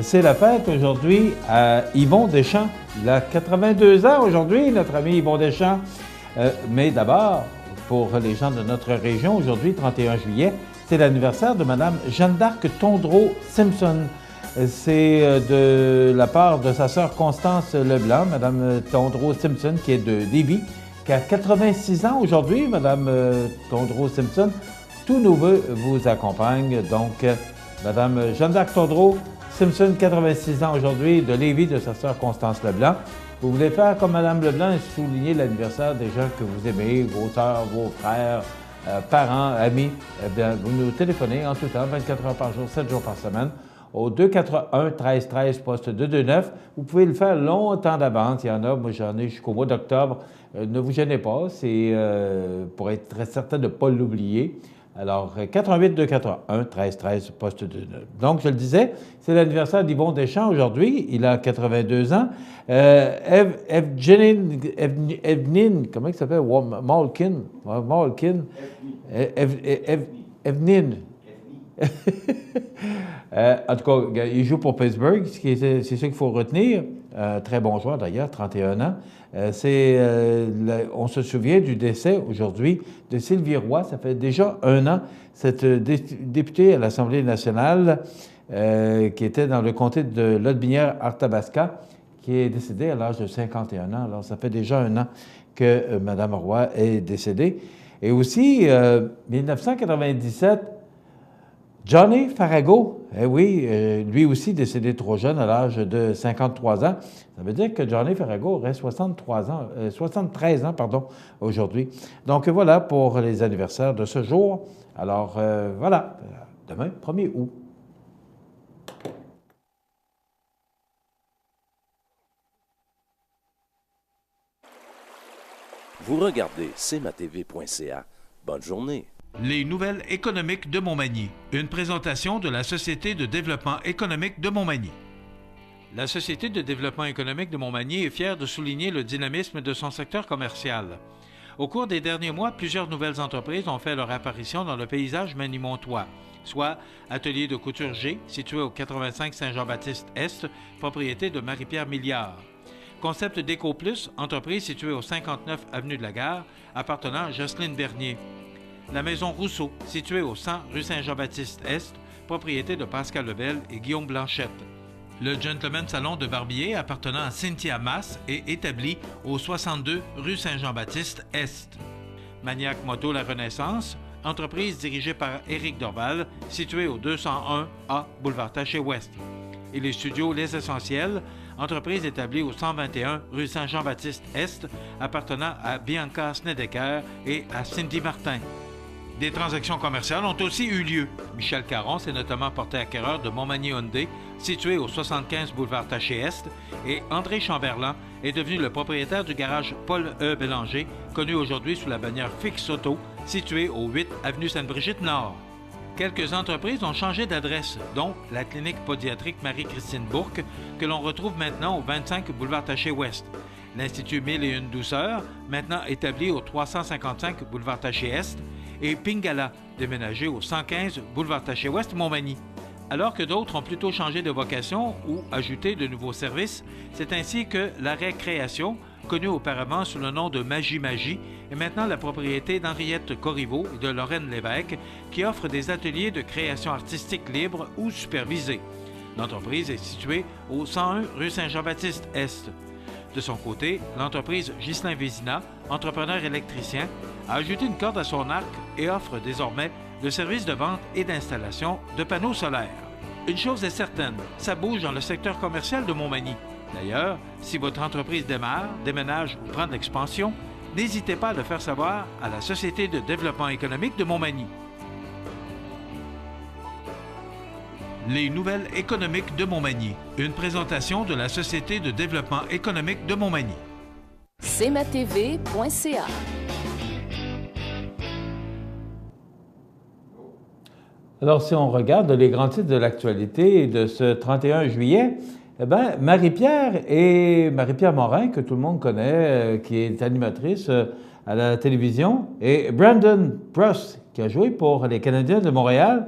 C'est la fête aujourd'hui à Yvon Deschamps. Il a 82 ans aujourd'hui, notre ami Yvon Deschamps. Mais d'abord, pour les gens de notre région, aujourd'hui, 31 juillet, c'est l'anniversaire de Mme Jeanne d'Arc Tondreau-Simpson. C'est de la part de sa sœur Constance Leblanc, Mme Tondreau-Simpson, qui est de Lévis, qui a 86 ans aujourd'hui, Mme Tondreau-Simpson. Tous nos vœux vous accompagnent. Donc, Mme Jeanne d'Arc Tondreau-Simpson, 86 ans aujourd'hui, de Lévis, de sa sœur Constance Leblanc. Vous voulez faire comme Mme Leblanc et souligner l'anniversaire des gens que vous aimez, vos sœurs, vos frères, parents, amis, eh bien, vous nous téléphonez en tout temps, 24 heures par jour, 7 jours par semaine, au 281-1313, poste 229. Vous pouvez le faire longtemps d'avance. Il y en a, moi j'en ai jusqu'au mois d'octobre. Ne vous gênez pas, c'est pour être très certain de ne pas l'oublier. Alors, 88-281-1313, poste 229. Donc, je le disais, c'est l'anniversaire d'Yvon Deschamps aujourd'hui. Il a 82 ans. Evnin, comment il s'appelle? Malkin. Evnin. En tout cas, il joue pour Pittsburgh, c'est ce qu'il faut retenir. Très bon joueur d'ailleurs, 31 ans. On se souvient du décès aujourd'hui de Sylvie Roy. Ça fait déjà un an, cette députée à l'Assemblée nationale qui était dans le comté de Lotbinière-Arthabasca, qui est décédée à l'âge de 51 ans. Alors, ça fait déjà un an que Mme Roy est décédée. Et aussi, 1997, Johnny Farago, eh oui, lui aussi décédé trop jeune à l'âge de 53 ans. Ça veut dire que Johnny Farago aurait 73 ans aujourd'hui. Donc voilà pour les anniversaires de ce jour. Alors voilà, demain, 1er août. Vous regardez cmatv.ca. Bonne journée. Les nouvelles économiques de Montmagny. Une présentation de la Société de développement économique de Montmagny. La Société de développement économique de Montmagny est fière de souligner le dynamisme de son secteur commercial. Au cours des derniers mois, plusieurs nouvelles entreprises ont fait leur apparition dans le paysage manimontois, soit Atelier de couture G, situé au 85 Saint-Jean-Baptiste-Est, propriété de Marie-Pierre Milliard. Concept Déco Plus, entreprise située au 59 avenue de la Gare, appartenant à Jocelyne Bernier. La Maison Rousseau, située au 100 rue Saint-Jean-Baptiste-Est, propriété de Pascal Lebel et Guillaume Blanchette. Le Gentleman Salon de Barbier, appartenant à Cynthia Masse, est établi au 62 rue Saint-Jean-Baptiste-Est. Maniac Moto La Renaissance, entreprise dirigée par Éric Dorval, située au 201A boulevard Taché-Ouest. Et les studios Les Essentiels, entreprise établie au 121 rue Saint-Jean-Baptiste-Est, appartenant à Bianca Snedeker et à Cindy Martin. Des transactions commerciales ont aussi eu lieu. Michel Caron s'est notamment porté acquéreur de Montmagny Hyundai, situé au 75 boulevard Taché-Est, et André Chamberlain est devenu le propriétaire du garage Paul E. Bélanger, connu aujourd'hui sous la bannière Fix Auto, situé au 8 avenue Sainte-Brigitte-Nord. Quelques entreprises ont changé d'adresse, dont la clinique pédiatrique Marie-Christine Bourque, que l'on retrouve maintenant au 25 boulevard Taché-Ouest. L'Institut 1001 Douceur, maintenant établi au 355 boulevard Taché-Est, et Pingala, déménagé au 115 boulevard Taché-Ouest, Montmagny. Alors que d'autres ont plutôt changé de vocation ou ajouté de nouveaux services, c'est ainsi que la Récréation, connue auparavant sous le nom de Magie Magie, est maintenant la propriété d'Henriette Corriveau et de Lorraine Lévesque, qui offrent des ateliers de création artistique libre ou supervisés. L'entreprise est située au 101 rue Saint-Jean-Baptiste-Est. De son côté, l'entreprise Ghislain Vézina, entrepreneur électricien, a ajouté une corde à son arc et offre désormais le service de vente et d'installation de panneaux solaires. Une chose est certaine, ça bouge dans le secteur commercial de Montmagny. D'ailleurs, si votre entreprise démarre, déménage ou prend de l'expansion, n'hésitez pas à le faire savoir à la Société de développement économique de Montmagny. Les nouvelles économiques de Montmagny. Une présentation de la Société de développement économique de Montmagny. cmatv.ca. Alors, si on regarde les grands titres de l'actualité de ce 31 juillet, eh bien, Marie-Pierre Morin, que tout le monde connaît, qui est animatrice à la télévision, et Brandon Proust, qui a joué pour les Canadiens de Montréal,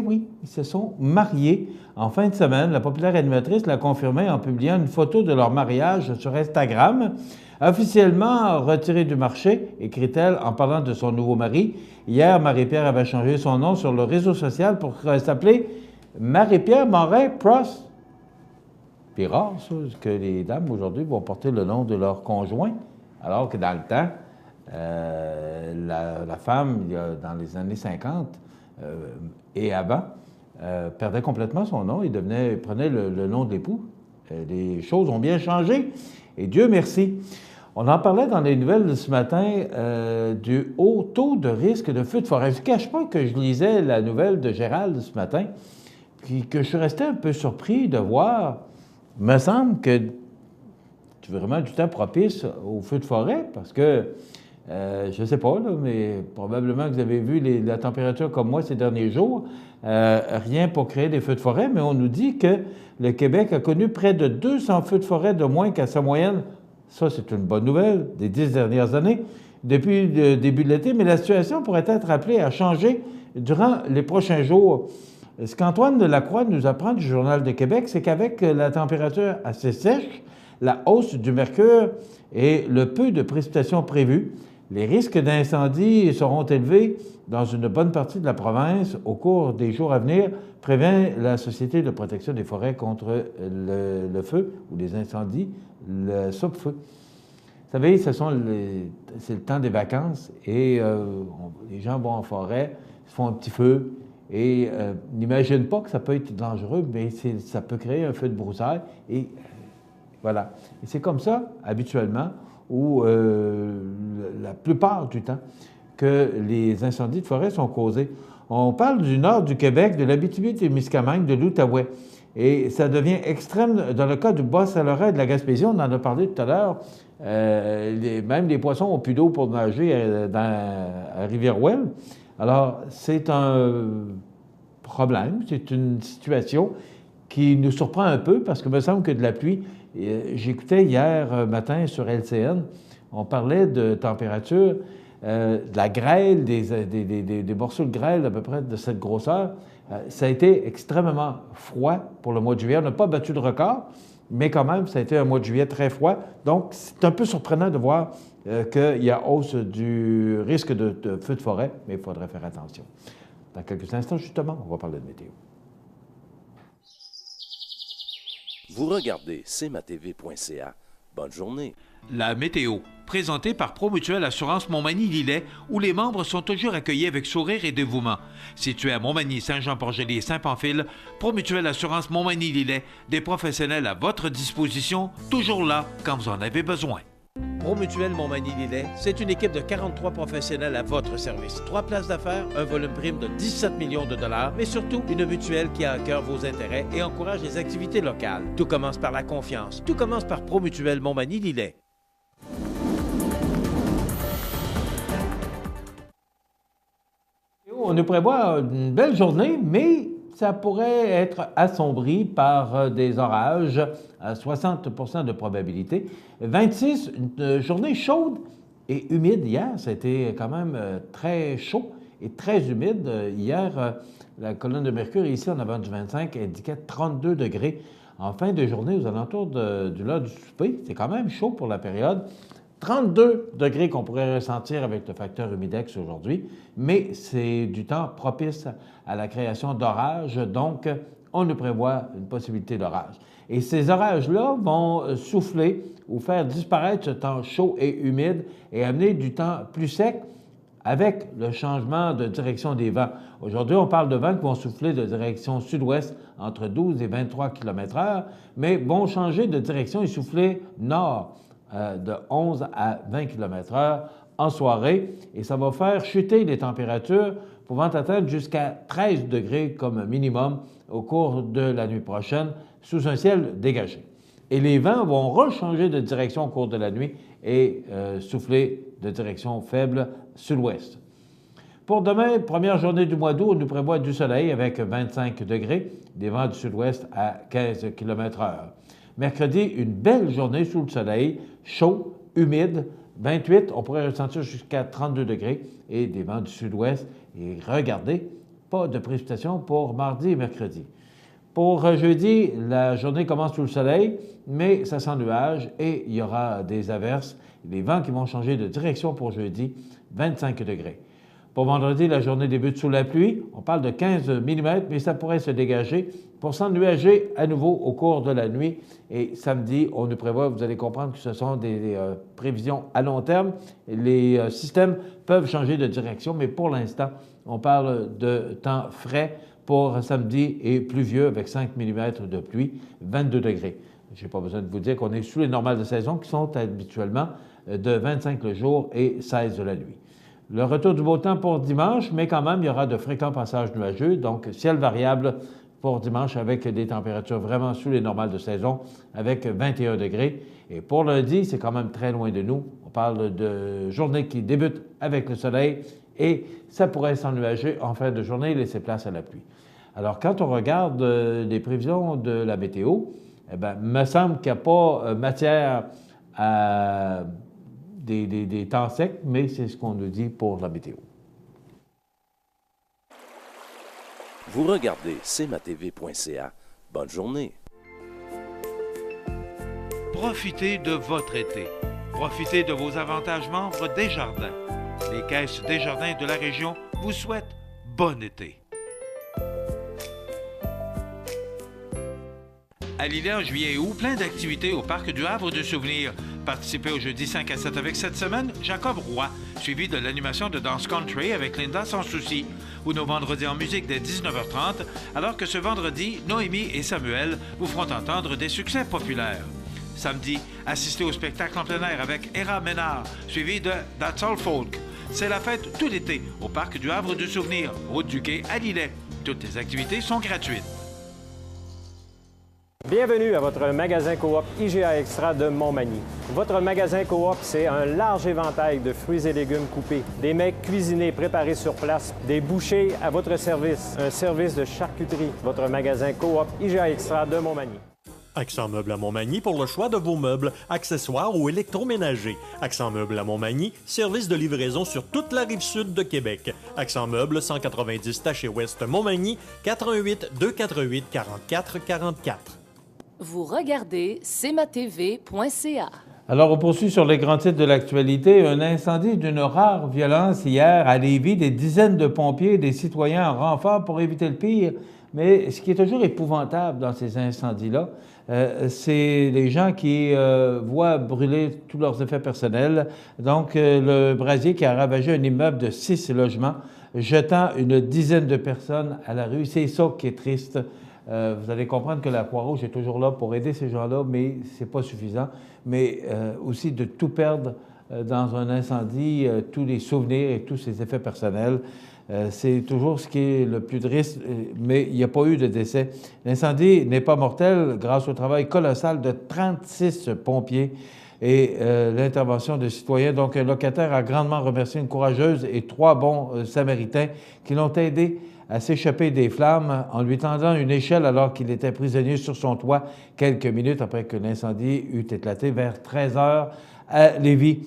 oui, ils se sont mariés en fin de semaine. La populaire animatrice l'a confirmé en publiant une photo de leur mariage sur Instagram. Officiellement retirée du marché, écrit-elle en parlant de son nouveau mari. Hier, Marie-Pierre avait changé son nom sur le réseau social pour s'appeler Marie-Pierre Morin-Proust. Puis rare, ça, que les dames aujourd'hui vont porter le nom de leur conjoint, alors que dans le temps, la femme, dans les années 50 et avant, perdait complètement son nom et prenait le nom de l'époux. Les choses ont bien changé, et Dieu merci. On en parlait dans les nouvelles ce matin du haut taux de risque de feu de forêt. Je ne cache pas que je lisais la nouvelle de Gérald ce matin, puis que je suis resté un peu surpris de voir. Il me semble que c'est vraiment du temps propice au feu de forêt, parce que, je ne sais pas, là, mais probablement que vous avez vu la température comme moi ces derniers jours. Rien pour créer des feux de forêt, mais on nous dit que le Québec a connu près de 200 feux de forêt de moins qu'à sa moyenne. Ça, c'est une bonne nouvelle des 10 dernières années, depuis le début de l'été, mais la situation pourrait être appelée à changer durant les prochains jours. Ce qu'Antoine Delacroix nous apprend du Journal de Québec, c'est qu'avec la température assez sèche, la hausse du mercure et le peu de précipitations prévues, les risques d'incendie seront élevés dans une bonne partie de la province au cours des jours à venir, prévient la Société de protection des forêts contre le feu ou les incendies, le SOPFEU. Vous savez, c'est le temps des vacances et les gens vont en forêt, se font un petit feu et n'imaginent pas que ça peut être dangereux, mais ça peut créer un feu de broussailles et voilà. Et c'est comme ça, habituellement, où la plupart du temps que les incendies de forêt sont causés. On parle du nord du Québec, de l'Abitibi-Témiscamingue, de l'Outaouais. Et ça devient extrême dans le cas du Bas-Saint-Laurent et de la Gaspésie. On en a parlé tout à l'heure. Même les poissons n'ont plus d'eau pour nager à Rivière-Ouelle. Alors, c'est un problème, c'est une situation qui nous surprend un peu parce que me semble que de la pluie, j'écoutais hier matin sur LCN, on parlait de température, de la grêle, des morceaux de grêle à peu près de cette grosseur. Ça a été extrêmement froid pour le mois de juillet. On n'a pas battu de record, mais quand même, ça a été un mois de juillet très froid. Donc, c'est un peu surprenant de voir qu'il y a hausse du risque de feu de forêt, mais il faudrait faire attention. Dans quelques instants, justement, on va parler de météo. Vous regardez cmatv.ca. Bonne journée. La météo, présentée par Promutuelle Assurance Montmagny-Lillet, où les membres sont toujours accueillis avec sourire et dévouement. Situé à Montmagny, Saint-Jean-Port-Joli et Saint-Pamphile, Promutuelle Assurance Montmagny-Lillet, des professionnels à votre disposition, toujours là quand vous en avez besoin. Promutuelle Montmagny-Lillet, c'est une équipe de 43 professionnels à votre service. 3 places d'affaires, un volume prime de 17 millions de dollars, mais surtout une mutuelle qui a à cœur vos intérêts et encourage les activités locales. Tout commence par la confiance. Tout commence par Promutuelle Montmagny-Lillet. On nous prévoit une belle journée, mais ça pourrait être assombri par des orages à 60 % de probabilité. 26, une journée chaude et humide hier. Ça a été quand même très chaud et très humide. Hier, la colonne de mercure ici en avant du 25 indiquait 32 degrés. En fin de journée, aux alentours de l'heure du souper, c'est quand même chaud pour la période. 32 degrés qu'on pourrait ressentir avec le facteur humidex aujourd'hui, mais c'est du temps propice à la création d'orages, donc on nous prévoit une possibilité d'orage. Et ces orages-là vont souffler ou faire disparaître ce temps chaud et humide et amener du temps plus sec avec le changement de direction des vents. Aujourd'hui, on parle de vents qui vont souffler de direction sud-ouest entre 12 et 23 km/h, mais vont changer de direction et souffler nord de 11 à 20 km/h en soirée, et ça va faire chuter les températures pouvant atteindre jusqu'à 13 degrés comme minimum au cours de la nuit prochaine sous un ciel dégagé. Et les vents vont rechanger de direction au cours de la nuit et souffler de direction faible sud-ouest. Pour demain, première journée du mois d'août, on nous prévoit du soleil avec 25 degrés, des vents du sud-ouest à 15 km/h. Mercredi, une belle journée sous le soleil, chaud, humide, 28, on pourrait ressentir jusqu'à 32 degrés et des vents du sud-ouest. Et regardez, pas de précipitation pour mardi et mercredi. Pour jeudi, la journée commence sous le soleil, mais ça sent nuage et il y aura des averses. Les vents qui vont changer de direction pour jeudi, 25 degrés. Pour vendredi, la journée débute sous la pluie. On parle de 15 mm, mais ça pourrait se dégager pour s'ennuager à nouveau au cours de la nuit. Et samedi, on nous prévoit, vous allez comprendre que ce sont des prévisions à long terme. Les systèmes peuvent changer de direction, mais pour l'instant, on parle de temps frais pour samedi et pluvieux avec 5 mm de pluie, 22 degrés. Je n'ai pas besoin de vous dire qu'on est sous les normales de saison qui sont habituellement de 25 le jour et 16 de la nuit. Le retour du beau temps pour dimanche, mais quand même, il y aura de fréquents passages nuageux, donc ciel variable pour dimanche avec des températures vraiment sous les normales de saison, avec 21 degrés. Et pour lundi, c'est quand même très loin de nous. On parle de journée qui débute avec le soleil et ça pourrait s'ennuager en fin de journée et laisser place à la pluie. Alors, quand on regarde les prévisions de la météo, eh bien, il me semble qu'il n'y a pas matière à des temps secs, mais c'est ce qu'on nous dit pour la météo. Vous regardez cmatv.ca. Bonne journée. Profitez de votre été. Profitez de vos avantages membres Desjardins. Les caisses Desjardins de la région vous souhaitent bon été. À Lillet, en juillet et août, plein d'activités au Parc du Havre de Souvenirs. Participez au jeudi 5 à 7 avec cette semaine, Jacob Roy, suivi de l'animation de danse country avec Linda Sans Souci. Ou nos vendredis en musique dès 19h30, alors que ce vendredi, Noémie et Samuel vous feront entendre des succès populaires. Samedi, assistez au spectacle en plein air avec Héra Ménard, suivi de That's All Folk. C'est la fête tout l'été au Parc du Havre de Souvenirs, route du Quai à Lillet. Toutes les activités sont gratuites. Bienvenue à votre magasin Coop IGA Extra de Montmagny. Votre magasin Coop, c'est un large éventail de fruits et légumes coupés, des mets cuisinés préparés sur place, des bouchées à votre service, un service de charcuterie. Votre magasin Coop IGA Extra de Montmagny. Accent Meubles à Montmagny pour le choix de vos meubles, accessoires ou électroménagers. Accent Meubles à Montmagny, service de livraison sur toute la rive sud de Québec. Accent Meubles, 190 Taché-Ouest Montmagny, 418 248 44 44. Vous regardez cmatv.ca. Alors, on poursuit sur les grands titres de l'actualité. Un incendie d'une rare violence hier à Lévis. Des dizaines de pompiers et des citoyens en renfort pour éviter le pire. Mais ce qui est toujours épouvantable dans ces incendies-là, c'est les gens qui voient brûler tous leurs effets personnels. Donc, le brasier qui a ravagé un immeuble de 6 logements, jetant une dizaine de personnes à la rue. C'est ça qui est triste. Vous allez comprendre que la Croix-Rouge est toujours là pour aider ces gens-là, mais c'est pas suffisant. Mais aussi de tout perdre dans un incendie, tous les souvenirs et tous ses effets personnels. C'est toujours ce qui est le plus triste, mais il n'y a pas eu de décès. L'incendie n'est pas mortel grâce au travail colossal de 36 pompiers et l'intervention de citoyens. Donc, un locataire a grandement remercié une courageuse et 3 bons Samaritains qui l'ont aidé à s'échapper des flammes en lui tendant une échelle alors qu'il était prisonnier sur son toit quelques minutes après que l'incendie eut éclaté vers 13 heures à Lévis.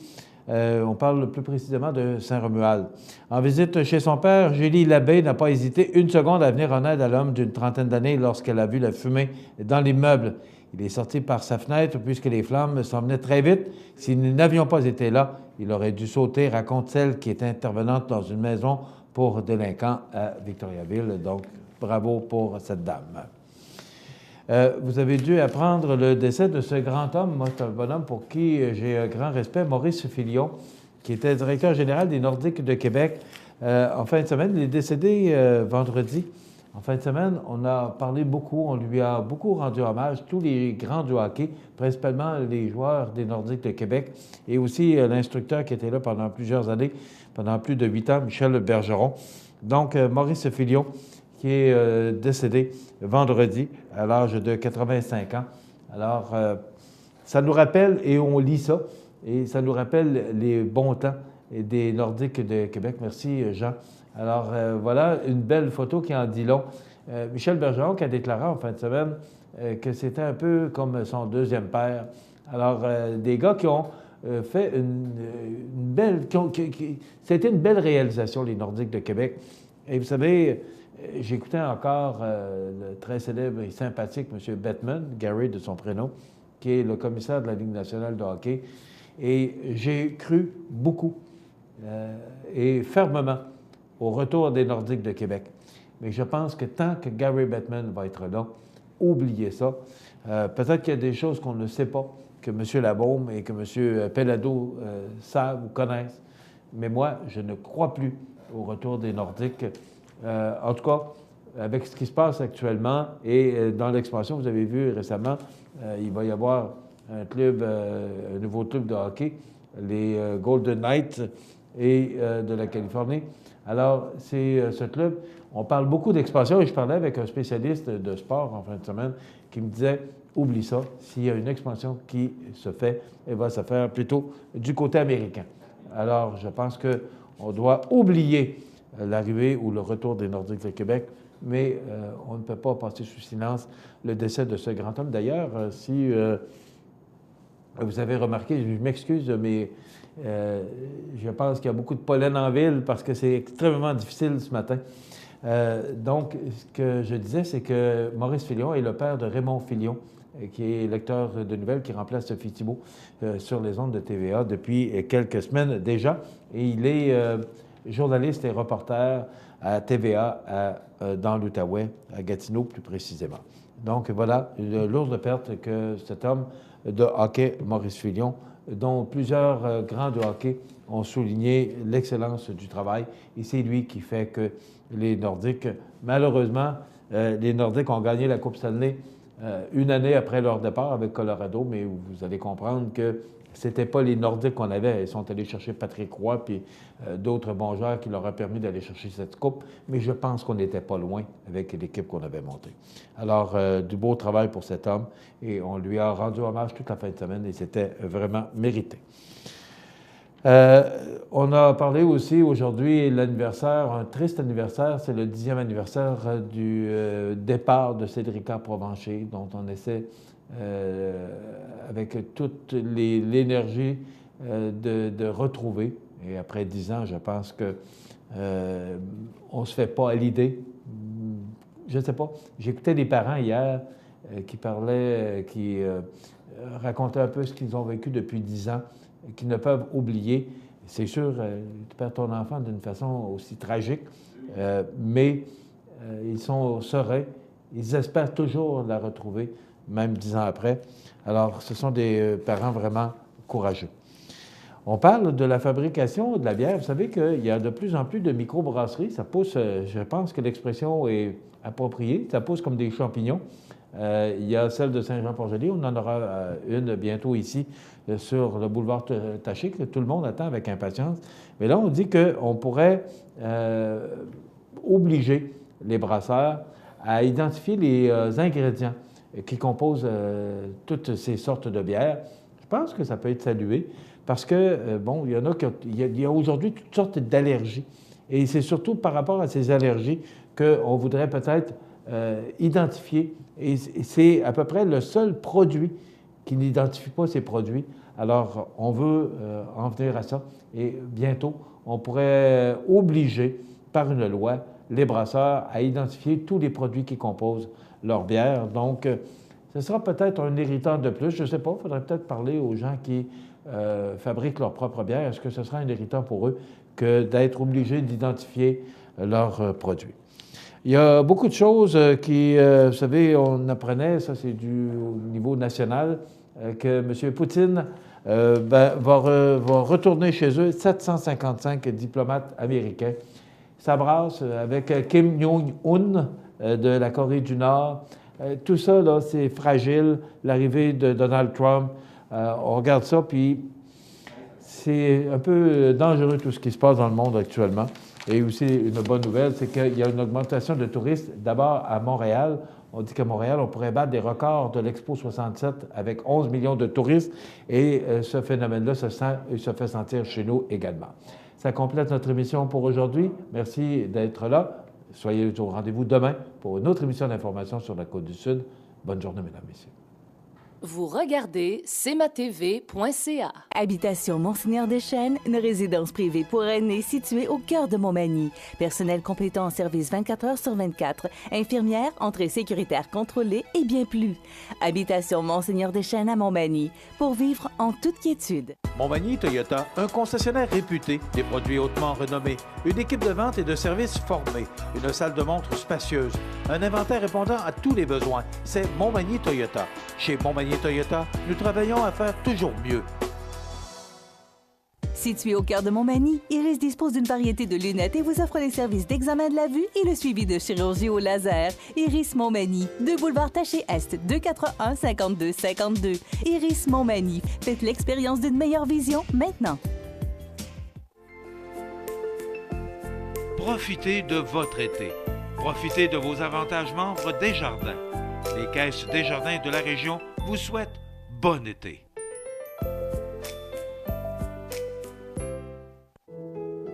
On parle plus précisément de Saint-Romuald. En visite chez son père, Julie Labbé n'a pas hésité une seconde à venir en aide à l'homme d'une trentaine d'années lorsqu'elle a vu la fumée dans l'immeuble. Il est sorti par sa fenêtre puisque les flammes s'en venaient très vite. Si nous n'avions pas été là, il aurait dû sauter, raconte celle qui est intervenante dans une maison pour délinquants à Victoriaville. Donc, bravo pour cette dame. Vous avez dû apprendre le décès de ce grand homme, moi, c'est un bonhomme pour qui j'ai un grand respect, Maurice Filion, qui était directeur général des Nordiques de Québec. En fin de semaine, il est décédé vendredi. En fin de semaine, on a parlé beaucoup, on lui a beaucoup rendu hommage, tous les grands du hockey, principalement les joueurs des Nordiques de Québec, et aussi l'instructeur qui était là pendant plusieurs années, pendant plus de 8 ans, Michel Bergeron. Donc, Maurice Filion, qui est décédé vendredi à l'âge de 85 ans. Alors, ça nous rappelle, et on lit ça, et ça nous rappelle les bons temps des Nordiques de Québec. Merci, Jean. Alors, voilà une belle photo qui en dit long. Michel Bergeron qui a déclaré en fin de semaine que c'était un peu comme son deuxième père. Alors, des gars qui ont fait une belle... C'était une belle réalisation, les Nordiques de Québec. Et vous savez... J'écoutais encore le très célèbre et sympathique M. Bettman, Gary de son prénom, qui est le commissaire de la Ligue nationale de hockey. Et j'ai cru beaucoup et fermement au retour des Nordiques de Québec. Mais je pense que tant que Gary Bettman va être là, oubliez ça. Peut-être qu'il y a des choses qu'on ne sait pas, que M. Labaume et que M. Pellado savent ou connaissent. Mais moi, je ne crois plus au retour des Nordiques. En tout cas, avec ce qui se passe actuellement et dans l'expansion, vous avez vu récemment, il va y avoir un nouveau club de hockey, les Golden Knights et de la Californie. Alors, c'est ce club, on parle beaucoup d'expansion et je parlais avec un spécialiste de sport en fin de semaine qui me disait, oublie ça, s'il y a une expansion qui se fait, elle va se faire plutôt du côté américain. Alors, je pense qu'on doit oublier l'arrivée ou le retour des Nordiques de Québec, mais on ne peut pas passer sous silence le décès de ce grand homme. D'ailleurs, si vous avez remarqué, je m'excuse, mais je pense qu'il y a beaucoup de pollen en ville parce que c'est extrêmement difficile ce matin. Donc, ce que je disais, c'est que Maurice Filion est le père de Raymond Filion, qui est lecteur de nouvelles, qui remplace Sophie Thibault sur les ondes de TVA depuis quelques semaines déjà. Et il est... journaliste et reporter à TVA dans l'Outaouais, à Gatineau plus précisément. Donc voilà, une lourde perte que cet homme de hockey, Maurice Filion, dont plusieurs grands de hockey ont souligné l'excellence du travail. Et c'est lui qui fait que les Nordiques, malheureusement, les Nordiques ont gagné la Coupe Stanley une année après leur départ avec Colorado, mais vous allez comprendre que C'était pas les Nordiques qu'on avait. Ils sont allés chercher Patrick Roy puis d'autres bons joueurs qui leur ont permis d'aller chercher cette coupe. Mais je pense qu'on n'était pas loin avec l'équipe qu'on avait montée. Alors, du beau travail pour cet homme. Et on lui a rendu hommage toute la fin de semaine et c'était vraiment mérité. On a parlé aussi aujourd'hui l'anniversaire, un triste anniversaire, c'est le 10e anniversaire du départ de Cédrica Provencher, dont on essaie, avec toute l'énergie, de retrouver. Et après 10 ans, je pense que on ne se fait pas à l'idée. Je ne sais pas. J'écoutais des parents hier qui parlaient, qui racontaient un peu ce qu'ils ont vécu depuis 10 ans, qu'ils ne peuvent oublier. C'est sûr, tu perds ton enfant d'une façon aussi tragique, mais ils sont sereins. Ils espèrent toujours la retrouver, même 10 ans après. Alors, ce sont des parents vraiment courageux. On parle de la fabrication de la bière. Vous savez qu'il y a de plus en plus de microbrasseries. Ça pousse, je pense que l'expression est appropriée, ça pousse comme des champignons. Il y a celle de Saint-Jean-Port-Joli. On en aura une bientôt ici sur le boulevard Taché, que tout le monde attend avec impatience. Mais là, on dit qu'on pourrait obliger les brasseurs à identifier les ingrédients qui composent toutes ces sortes de bières. Je pense que ça peut être salué parce que, bon, il y a aujourd'hui toutes sortes d'allergies. Et c'est surtout par rapport à ces allergies qu'on voudrait peut-être identifier. Et c'est à peu près le seul produit qui n'identifie pas ces produits. Alors, on veut en venir à ça. Et bientôt, on pourrait obliger, par une loi, les brasseurs à identifier tous les produits qui composent leur bière. Donc, ce sera peut-être un irritant de plus. Je ne sais pas, il faudrait peut-être parler aux gens qui fabriquent leur propre bière. Est-ce que ce sera un irritant pour eux que d'être obligés d'identifier leurs produits? Il y a beaucoup de choses qui, vous savez, on apprenait, ça c'est au niveau national, que M. Poutine va retourner chez eux 755 diplomates américains. Ça brasse avec Kim Jong-un de la Corée du Nord. Tout ça, là, c'est fragile. L'arrivée de Donald Trump, on regarde ça, puis c'est un peu dangereux tout ce qui se passe dans le monde actuellement. Et aussi, une bonne nouvelle, c'est qu'il y a une augmentation de touristes, d'abord à Montréal. On dit qu'à Montréal, on pourrait battre des records de l'Expo 67 avec 11 millions de touristes. Et ce phénomène-là se fait sentir chez nous également. Ça complète notre émission pour aujourd'hui. Merci d'être là. Soyez au rendez-vous demain pour une autre émission d'information sur la Côte-du-Sud. Bonne journée, mesdames, messieurs. Vous regardez cmatv.ca. Habitation Monseigneur-Deschênes, une résidence privée pour aînés située au cœur de Montmagny. Personnel complétant en service 24 heures sur 24. Infirmière, entrée sécuritaire contrôlée et bien plus. Habitation Monseigneur-Deschênes à Montmagny, pour vivre en toute quiétude. Montmagny Toyota, un concessionnaire réputé, des produits hautement renommés, une équipe de vente et de services formée, une salle de montre spacieuse, un inventaire répondant à tous les besoins. C'est Montmagny Toyota. Chez Montmagny Toyota, nous travaillons à faire toujours mieux. Situé au cœur de Montmagny, Iris dispose d'une variété de lunettes et vous offre les services d'examen de la vue et le suivi de chirurgie au laser. Iris Montmagny, 2 boulevard Taché-Est, 241-5252. Iris Montmagny, faites l'expérience d'une meilleure vision maintenant. Profitez de votre été. Profitez de vos avantages membres Desjardins. Les caisses Desjardins de la région vous souhaitent bon été.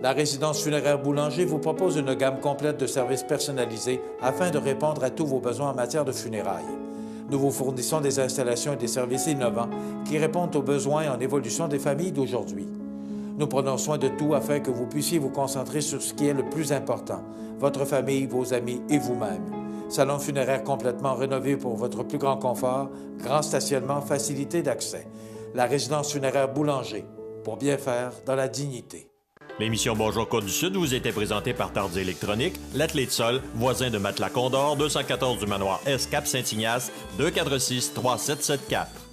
La résidence funéraire Boulanger vous propose une gamme complète de services personnalisés afin de répondre à tous vos besoins en matière de funérailles. Nous vous fournissons des installations et des services innovants qui répondent aux besoins en évolution des familles d'aujourd'hui. Nous prenons soin de tout afin que vous puissiez vous concentrer sur ce qui est le plus important, votre famille, vos amis et vous-même. Salon funéraire complètement rénové pour votre plus grand confort, grand stationnement, facilité d'accès. La résidence funéraire Boulanger, pour bien faire dans la dignité. L'émission Bonjour Côte-du-Sud vous était présentée par Tardy Électronique, l'athlète Sol, voisin de Matelas Condor, 214 du Manoir S, Cap Saint-Ignace, 246-3774.